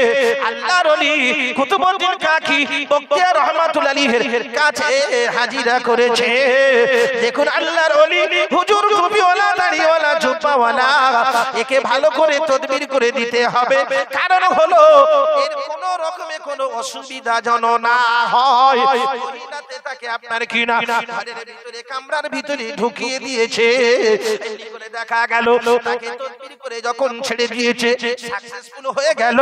আল্লাহর ওলি কুতুবউদ্দিন কাকি বখতিয়ার রহমাতুল্লাহ আলাইহির কাছে হাজিরা করেছে। দেখুন আল্লাহর ওলি হুজুর টুপিওয়ালা দাড়িওয়ালা জুব্বাওয়ালা, একে ভালো করে তদবির করে দিতে হবে, কারণ হলো এর কোন রকমে কোনো অসুবিধা যেন না হয়। মহিলাতে তাকে আপনার কিনা ঘরের ভিতরে কামরার ভিতরে ঢুকিয়ে দিয়েছে, এমনি করে দেখা গেল তাকে তদবির করে যখন ছেড়ে দিয়েছে সাকসেসফুল হয়ে গেল।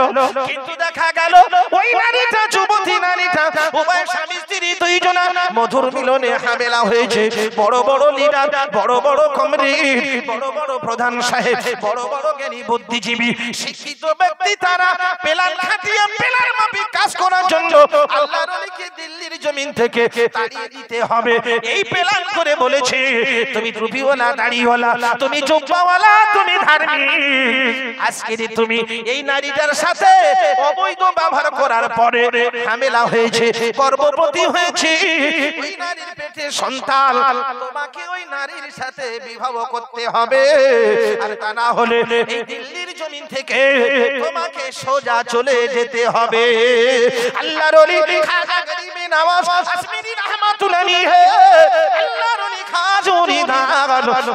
কিন্তু দেখা গেল ওই নারীটা, যুবতী নারীটা, উভয় স্বামী স্ত্রী দুইজনা মধুর মিলনে হামেলা হয়েছে। বড় বড় লিডার, বড় বড় কমরেড, বড় বড় প্রধান প্রধান সাহেব, বড় বড় জ্ঞানী বুদ্ধিজীবী শিক্ষিত ব্যক্তি, তারা প্ল্যান খাটিয়ে প্ল্যান মাফিক কাজ করার জন্য আল্লাহর ওলিকে দিল্লির জমিন থেকে তাড়িয়ে দিতে হবে এই প্ল্যান করে বলেছে, তুমি টুপিওয়ালা, দাড়িওয়ালা, তুমি জুব্বাওয়ালা, তুমি ধার্মিক, আজকে তুমি এই নারীটার সাথে অবৈধ ব্যবহার করার পরে ঝামেলা হয়েছে, গর্ভবতী হয়েছে, ওই নারীর পেটে সন্তান, তোমাকে ওই নারীর সাথে বিবাহ করতে হবে, আর তা না হলে এই দিল্লির জমিন থেকে তোমাকে সোজা চলে যেতে হবে। আল্লাহর ওলি খাজা গরিবে নওয়াজ কাশ্মীরি রহমাতুল্লাহ আলাইহি, আল্লাহর ওলি খাজা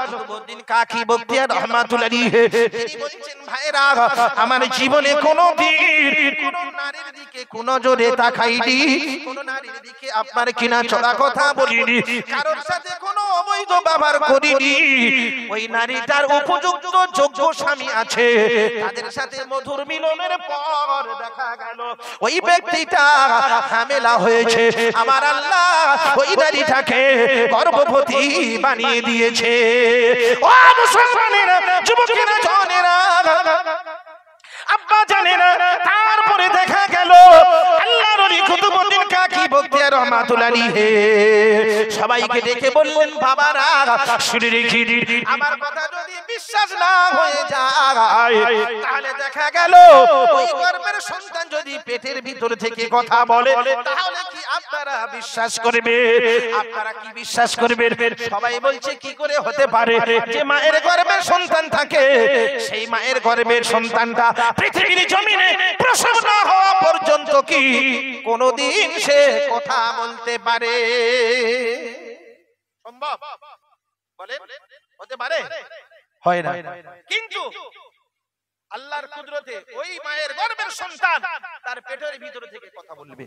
কুতুবউদ্দিন কাকি বখতিয়ার রহমাতুল্লাহ আলাইহি, তিনি বলছেন, ভাইরা আমার জীবনে কোনোদিন কোন নারীর দিকে কোন জোরে তাকাইনি, কোন নারীর দিকে আপনার কিনা চড়া কথা বলিনি, কারোর সাথে কোনো অবৈধ ব্যবহার করিনি। ওই নারীটার উপযুক্ত যোগ্য স্বামী আছে, তাদের সাথে মধুর মিলনের পর দেখা গেল ওই ব্যক্তিটা ঝামেলা হয়েছে, আমার আল্লাহ ওই নারীটাকে গর্ভবতী বানিয়ে দিয়েছে। ও মুসলমানেরা, যুবকেরা, জনেরা, আব্বা জানেরা, তারপরে দেখা গেল আল্লাহর ওলি কুতুবউদ্দিন কাকি বখতিয়ার রহমাতুল্লাহ আলাইহি সবাইকে ডেকে বললেন, বাবারা শুনে রেখে দিন, আমার কথা যদি বিশ্বাস না হয়ে যায় তাহলে দেখা গেল ওই গর্ভের সন্তান যদি পেটের ভিতর থেকে কথা বলে তাহলে কি আপনারা বিশ্বাস করবে? আপনারা কি বিশ্বাস করবেন? সবাই বলছে, কি করে হতে পারে যে মায়ের গর্ভের সন্তান থাকে, সেই মায়ের গর্ভের সন্তানটা পৃথিবীর জমিনে প্রসব না হওয়া পর্যন্ত কি কোনদিন সে কথা বলতে পারে? সম্ভব? বলেন, হতে পারে? হয় না। কিন্তু আল্লাহর কুদরতে ওই মায়ের গর্ভের সন্তান তার পেটের ভিতর থেকে কথা বলবে।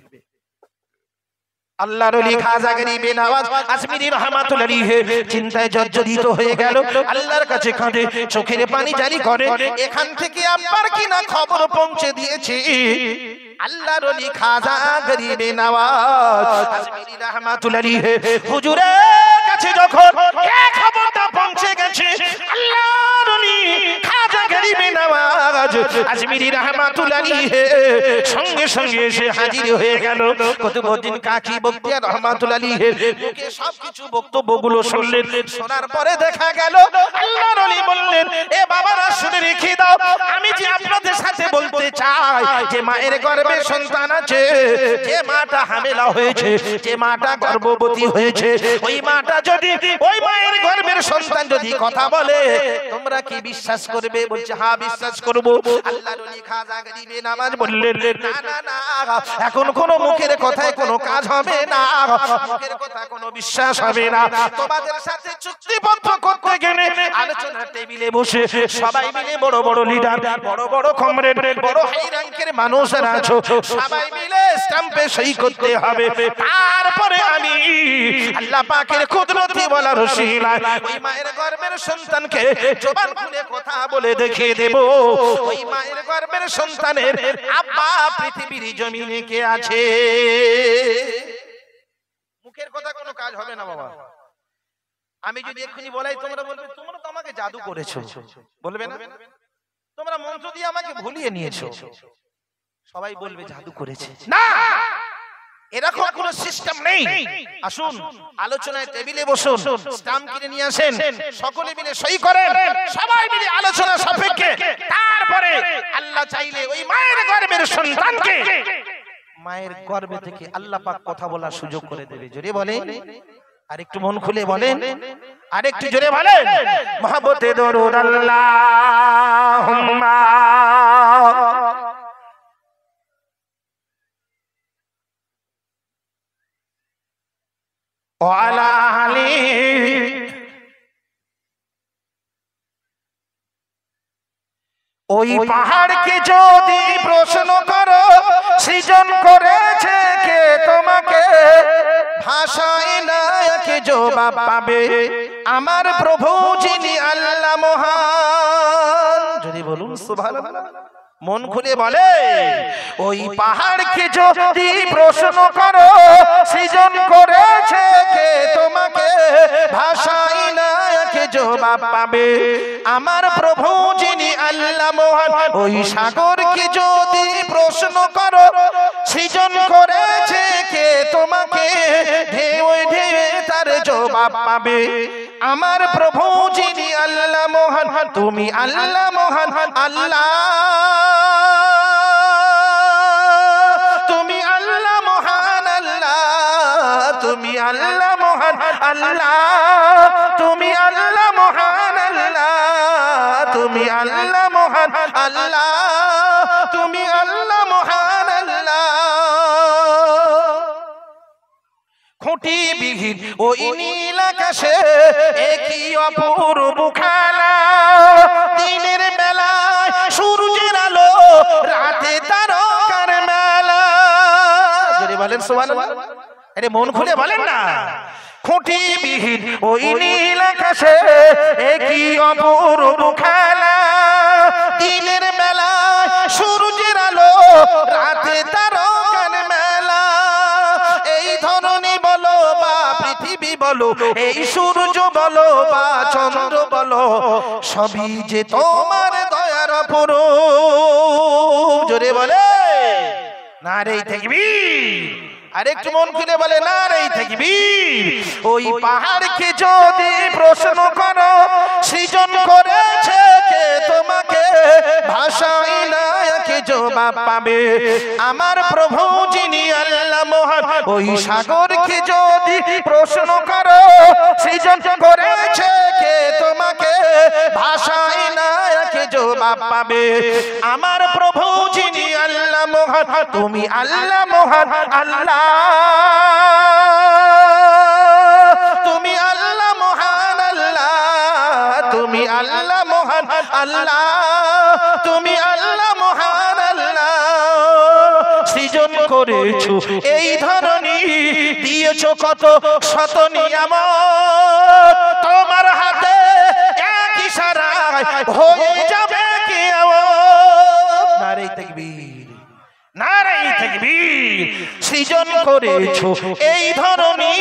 আল্লাহর ওলি খাজা গরিবে নওয়াজ কাশ্মীরি রহমাতুল্লাহ আলাইহি চিন্তায় জর্জরিত হয়ে গেল, আল্লাহর কাছে কাঁদে, চোখের পানি জারি করে, এখান থেকে আপনার কিনা খবর পৌঁছে দিয়েছে আল্লাহর ওলি খাজা গরিবে নওয়াজ কাশ্মীরি রহমাতুল্লাহ আলাইহি হুজুরের কাছে যখন এই খবরটা পৌঁছে গেছে, আল্লাহর ওলি খাজা গরিবে নওয়াজ কাশ্মীরি রহমাতুল্লাহ আলাইহি সঙ্গে সঙ্গে এসে হাজির হয়ে গেল। কুতুবউদ্দিন কাকি বখতিয়ার রহমাতুল্লাহ আলাইহি মুখে সবকিছু বক্তব্যগুলো শুনলেন, শোনার পরে দেখা গেল আল্লাহর ওলি বললেন, এ বাবারা শুনে রেখে দাও, আমি যে আপনাদের সাথে বলতে চাই যে মায়ের গর্ভে সন্তান আছে, যে মাটা হামেলা হয়েছে, যে মাটা গর্ভবতী হয়েছে, ওই মাটা যদি, ওই মায়ের গর্ভের সন্তান যদি কথা বলে তোমরা কি বিশ্বাস করবে? বলছে, হ্যাঁ বিশ্বাস করব। আল্লাহর ওলি খাজা গরিবে নওয়াজ বললেন, না না না, এখন কোন মুখের কথায় কোনো কাজ হবে না, মুখের কথা কোনো বিশ্বাস হবে না, তোমাদের সাথে চুক্তিপত্র করতে গেলে আলোচনা টেবিলে বসে সবাই মিলে, বড় বড় লিডার, বড় বড় কমরেড, বড় হাই র‍্যাঙ্কের মানুষরা আছো, সবাই মিলে স্ট্যাম্পে সই করতে হবে, তারপরে আমি আল্লাহ পাকের কুদরতি বলা রসিলায় ওই মায়ের গর্ভের সন্তানকে জবান খুলে কথা বলে দেখিয়ে দেব ওই মায়ের গর্ভের সন্তানের আব্বা পৃথিবীর জমিনে কে আছে। মুখের কথা কোনো কাজ হবে না বাবা। আমি যদি এক্ষুনি বলাই তোমরা বলবে, তোমরা তো আমাকে জাদু করেছো, বলবে না? তোমরা মন্ত্র দিয়ে আমাকে ভুলিয়ে নিয়েছো, সবাই বলবে জাদু করেছে। না, এরকম কোনো সিস্টেম নেই। আসুন আলোচনায় টেবিলে বসুন, স্ট্যাম্প কিনে নিয়ে আসেন, সকলে মিলে সই করেন, সবাই মিলে আলোচনা সাপেক্ষে তারপরে আল্লাহ চাইলে ওই মায়ের গর্ভের সন্তানকে মায়ের গর্ভে থেকে আল্লাহ পাক কথা বলার সুযোগ করে দেবে। জোরে বলেন, আর একটু মন খুলে বলেন, আর একটু জোরে বলেন, মহব্বতে দরুদ আল্লাহুম্মা ওয়ালা আলি। ওই পাহাড়কে যদি প্রশ্ন করো সৃজন করেছে কে তোমাকে, ভাষায় না কে জবাব পাবে আমার প্রভু যিনি আল্লাহ মহান। যদি বলুন সুবহানাল্লাহ, মন খুলে বলে, ওই পাহাড়কে যদি প্রশ্ন করো সৃজন করেছে কে তোমাকে, ভাষায় না কে জবাব পাবে। আমার প্রভু যিনি আল্লাহ মহান, ওই সাগরকে যদি প্রশ্ন করো সৃজন করেছে কে তোমাকে, ঢেউ ঢেউ তার জবাব পাবে। আমার প্রভু যিনি আল্লাহ মহান, তুমি আল্লাহ মহান আল্লাহ, তুমি আল্লাহ মহান আল্লাহ, তুমি আল্লাহ মহান আল্লাহ, তুমি আল্লাহ মহান আল্লাহ, তুমি আল্লাহ মহান আল্লাহ, তুমি আল্লাহ মহান আল্লাহ। খুঁটি বিহীন ওই নীল আকাশে একই অপূর্ব খেলা, দিনের বেলায় সূর্যের আলো, রাতে তারকার মেলা। যদি বলেন সুবহানাল্লাহ, আরে মন খুলে বলেন না। খুঁটি বিহীন ওই নীল আকাশে একই অপূর্ব খেলা, দিনের বেলায় সূর্যের আলো, রাতে তারকার মেলা। এই ধরনী বলো বা পৃথিবী বলো, এই সূর্য বলো বা চন্দ্র বলো, সবই যে তোমার দয়ার অপরূপ। জোরে বলে নারে তাকবীর। আরেকটু মন খুলে বলে নারে তাকবীর। ওই পাহাড়কে যদি প্রশ্ন করো সৃজন করেছে কে তোমাকে, ভাষাই নায়কে জবাব পাবে। আমার প্রভু যিনি আল্লাহ মহান, ওই সাগরকে যদি প্রশ্ন করো সৃজন করেছে কে তোমাকে, ভাষাই নায়কে জবাব পাবে। আমার প্রভু যিনি আল্লাহ মহান, তুমি আল্লাহ মহান আল্লাহ, তুমি আল্লাহ মহান আল্লাহ, তুমি আল্লাহ মহান আল্লাহ, তুমি আল্লাহ মহান আল্লাহ। সৃজন করেছো এই ধরনী, দিয়েছো কত শত নিয়ামত, তোমার হাতে এক ইশারায় হয়ে যাবে কিয়ামত। নারে তাকবীর, নারে তাকবীর। সৃজন করেছো এই ধরনী,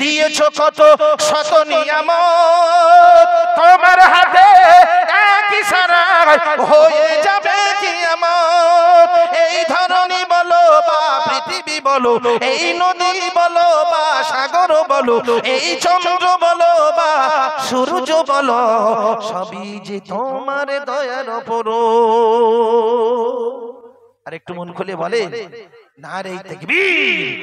দিয়েছো কত শত নিয়ামত, তোমার হাতে এক ইশারায় হয়ে যাবে কিয়ামত। এই ধরনী বলো বা পৃথিবী বলো, এই নদী বলো বা সাগর বলো, এই চন্দ্র বলো বা সূর্য বলো, সবই যে তোমার দয়ার অপরূপ। আর একটু মন খুলে বলে নারে তাকবীর,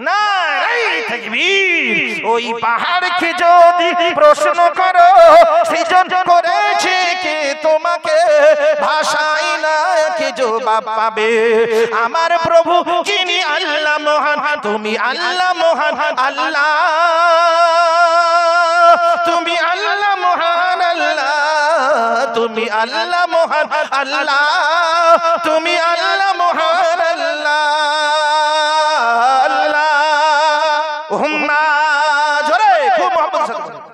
নারে তাকবীর। ওই পাহাড়কে যদি প্রশ্ন করো সৃজন করেছে কে তোমাকে, ভাষাই নায়কে জবাব পাবে। আমার প্রভু যিনি আল্লাহ মহান, তুমি আল্লাহ মহান আল্লাহ, তুমি আল্লাহ মহান আল্লাহ, তুমি আল্লাহ মহান আল্লাহ, তুমি আল্লাহ মহান আল্লাহ। আল্লাহুম্মা জোরে খুব মোহাম্মদ সাল্লাল্লাহু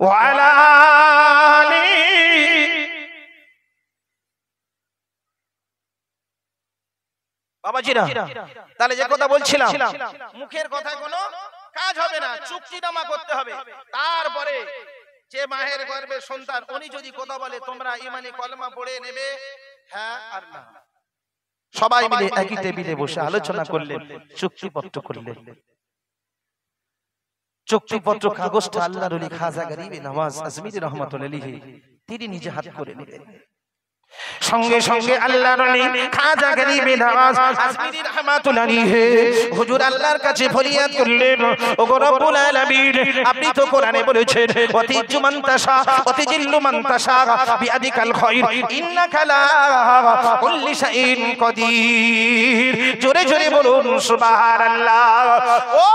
ওয়া আলা আলি। বাবাজিরা, তাহলে যে কথা বলছিলাম, মুখের কথায় কোনো কাজ হবে না, চুক্তিনামা করতে হবে। তারপরে যে মায়ের গর্ভের সন্তান উনি যদি কথা বলে তোমরা ঈমানি কলমা পড়ে নেবে, হ্যাঁ আর না। সবাই মিলে একই টেবিলে বসে আলোচনা করলেন, চুক্তিপত্র করলেন। চুক্তিপত্র কাগজটা আল্লাহর ওলি খাজা গরিবে নওয়াজ আজমিরি রহমাতুল্লাহ আলাইহি তিনি নিজে হাত করে নিলেন। সঙ্গে সঙ্গে আল্লাহর ওলি খাজা গরিবে নওয়াজ আজমিরি রহমাতুল্লাহ আলাইহি হুজুর আল্লাহর কাছে ফরিয়াদ করলেন, ওগো রব্বুল আলামিন, আপনি তো কোরআনে বলেছেন ওয়াতিজু মান তাশা ওয়াতিজিল্লু মান তাশা বিয়াদিকাল খায়র ইন্নাকা লা কুল্লি শাইইন কাদির। জোরে জোরে বলুন সুবহানাল্লাহ। ও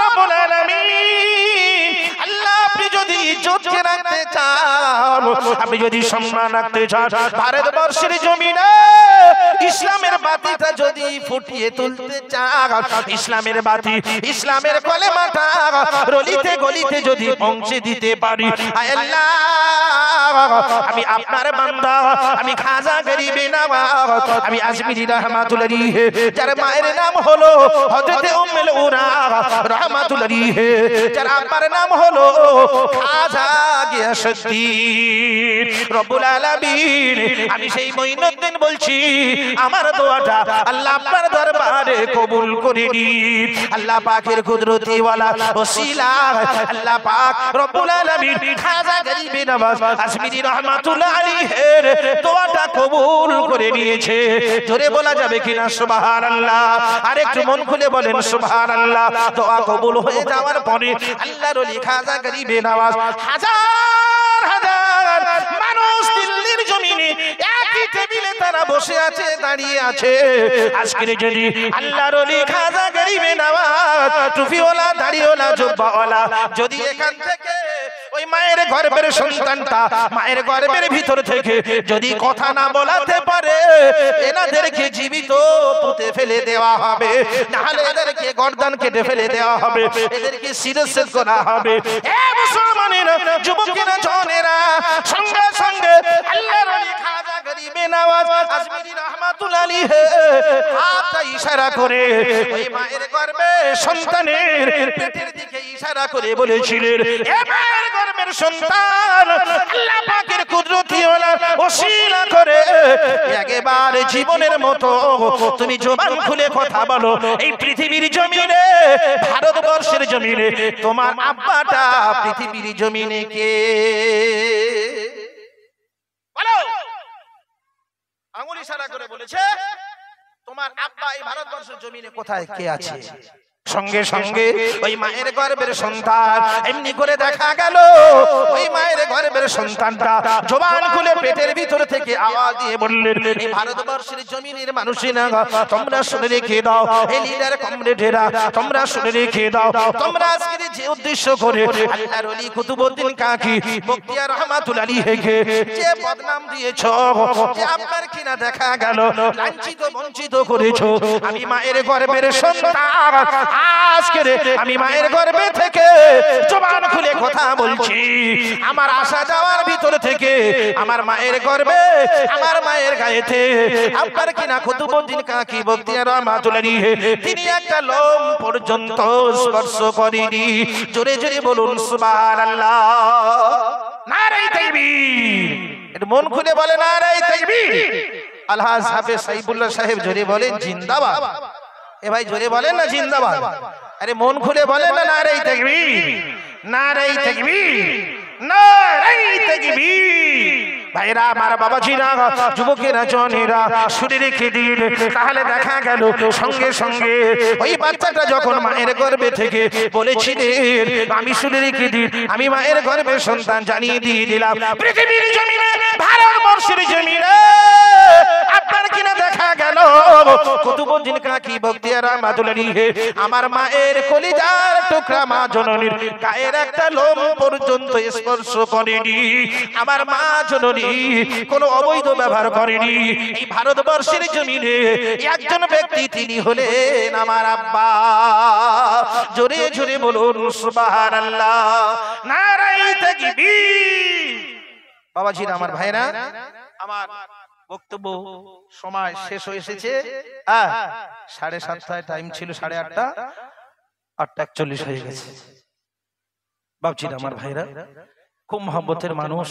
রব্বুল আলামিন, আল্লাহ আপনি যদি ইজ্জতকে রাখতে চান, আপনি যদি সম্মান রাখতে চান, ভারতবর্ষের জমিনে ইসলামের বাতিটা যদি ফুটিয়ে তুলতে চাও, ইসলামের বাতি, ইসলামের কলেমাটা রলিতে গলিতে যদি পৌঁছে দিতে পারি, আয় আল্লাহ আমি আপনার বান্দা, আমি খাজা গরিবে নওয়াজ, আমি আজমিরি রহমাতুল্লাহ আলাইহি, যার মায়ের নাম হলো হযরত উম্মুল উরা রহমাতুল্লাহ আলাইহি, যার আব্বার নাম হলো খাজা গিয়াসউদ্দিন। রব্বুল আলামিন, আমি সেই মঈনুদ্দিন বলছি, আমার দোয়াটা আল্লাহ আপনার দরবারে কবুল করে নিন। আল্লাহ পাকের কুদরতি ওয়ালা ওসিলা আল্লাহ পাক রব্বুল আলামিন খাজা গরিবে নওয়াজ আজমিরি রহমাতুল্লাহ আলাইহির দোয়াটা কবুল করে নিয়েছে। জোরে বলা যাবে কিনা সুবহানাল্লাহ? আর একটু মন খুলে বলেন সুবহানাল্লাহ। দোয়া কবুল হয়ে যাওয়ার পরে আল্লাহর ওলি খাজা গরিবে নওয়াজ হাজার হাজার মানুষ দিল্লির জমিনে একই টেবিলে তারা বসে আছে, দাঁড়িয়ে আছে। আজকের যদি আল্লাহর ওলি খাজা গরিবে নওয়াজ টুপিওয়ালা, দাড়িওয়ালা, জুব্বাওয়ালা যদি এখান থেকে ওই মায়ের গর্ভের সন্তানটা মায়ের গর্ভের ভিতর থেকে যদি কথা না বলাতে পারে, এনাদেরকে জীবিত পুঁতে ফেলে দেওয়া হবে, নাহলে এদেরকে গর্দান কেটে ফেলে দেওয়া হবে, এদেরকে শিরচ্ছেদ করা হবে। এ মুসলমানেরা, যুবকেরা, জনেরা, সঙ্গে সঙ্গে আল্লাহর ওলি খাজা গরিবে নওয়াজ আজমিরি রহমাতুল্লাহ আলাইহি হাতটা ইশারা করে ওই মায়ের গর্ভে সন্তানের পেটের দিকে ইশারা করে বলেছিলেন, এ মায়ের গর্ভের সন্তান, আল্লাহ পাকের কুদরতি ওয়ালা ওসিলা করে একেবারে জীবনের মতো তুমি জবান খুলে কথা বলো। এই পৃথিবীর জমিনে, ভারতবর্ষের জমিনে তোমার আব্বাটা পৃথিবীর জমিনে কে? বলো। আঙুল ইশারা করে বলেছে, তোমার আব্বা এই ভারতবর্ষের জমিনে কোথায়, কে আছে? সঙ্গে সঙ্গে ওই মায়ের গর্ভের সন্তান এমনি করে দেখা গেল, ওই মায়ের গর্ভের সন্তানটা জবান খুলে পেটের ভিতর থেকে আওয়াজ দিয়ে বললেন, এই ভারতবর্ষের জমিনের মানুষেরা তোমরা শুনে রেখে দাও, এই লিডার কমরেডেরা তোমরা শুনে রেখে দাও, তোমরা আজকে যে উদ্দেশ্য করে আল্লাহর ওলি কুতুবউদ্দিন কাকি বখতিয়ার রহমাতুল্লাহ আলাইহিকে যে বদনাম দিয়েছো, যে আপনার কিনা দেখা গেল লাঞ্ছিত বঞ্চিত করেছো, আমি মায়ের গর্ভের সন্তান আজকে আমি মায়ের গর্ভে থেকে জবান খুলে কথা বলছি। আমার আসা যাওয়ার ভিতর থেকে আমার মায়ের গর্ভে, আমার মায়ের গায়েতে আপনার কিনা কুতুবউদ্দিন কাকি বখতিয়ার রহমাতুল্লাহ আলাইহি তিনি একটা লোম পর্যন্ত স্পর্শ করেনি। জোরে জোরে বলুন সুবহানাল্লাহ, নারে তাকবীর। এটা মন খুলে বলে নারে তাকবীর। আলহাজ হাফেজ সাইফুল্লাহ সাহেব জোরে বলেন জিন্দাবাদ। এ ভাই জোরে বলেন না জিন্দাবাদ। আরে মন খুলে বলেন না নারে তাকবীর, নারে তাকবীর, নারে তাকবীর। ভাইরা আমার, বাবাজিরা, যুবকেরা, জনেরা শুনে রেখে দিন, তাহলে দেখা গেল সঙ্গে সঙ্গে ওই বাচ্চাটা যখন মায়ের গর্ভে থেকে বলেছিলেন, আমি শুনে রেখে দিন, আমি মায়ের গর্ভের সন্তান, জানিয়ে দিয়ে দিলাম পৃথিবীর জমিনে, ভারতবর্ষের জমিনে আপনার কিনা দেখা গেল কুতুবউদ্দিন কাকি বখতিয়ার রহমাতুল্লাহ আলাইহি আমার মায়ের কলিজার টুকরা মা জননীর গায়ের একটা লোম পর্যন্ত স্পর্শ করেনি। আমার মা জননী কোনো অবৈধ ব্যবহার করেনি। এই ভারতবর্ষের জমিনে একজন ব্যক্তি, তিনি হলেন আমার আব্বা। জোরে জোরে বলুন সুবহানাল্লাহ, নারে তাকবীর। বাবাজিরা, আমার ভাইরা, আমার বক্তব্য সময় শেষ হয়ে এসেছে। 7:30টায় টাইম ছিল, 8:30, 8:41 হয়ে গেছে। বাবজিরা, আমার ভাইরা, খুব মহব্বতের মানুষ।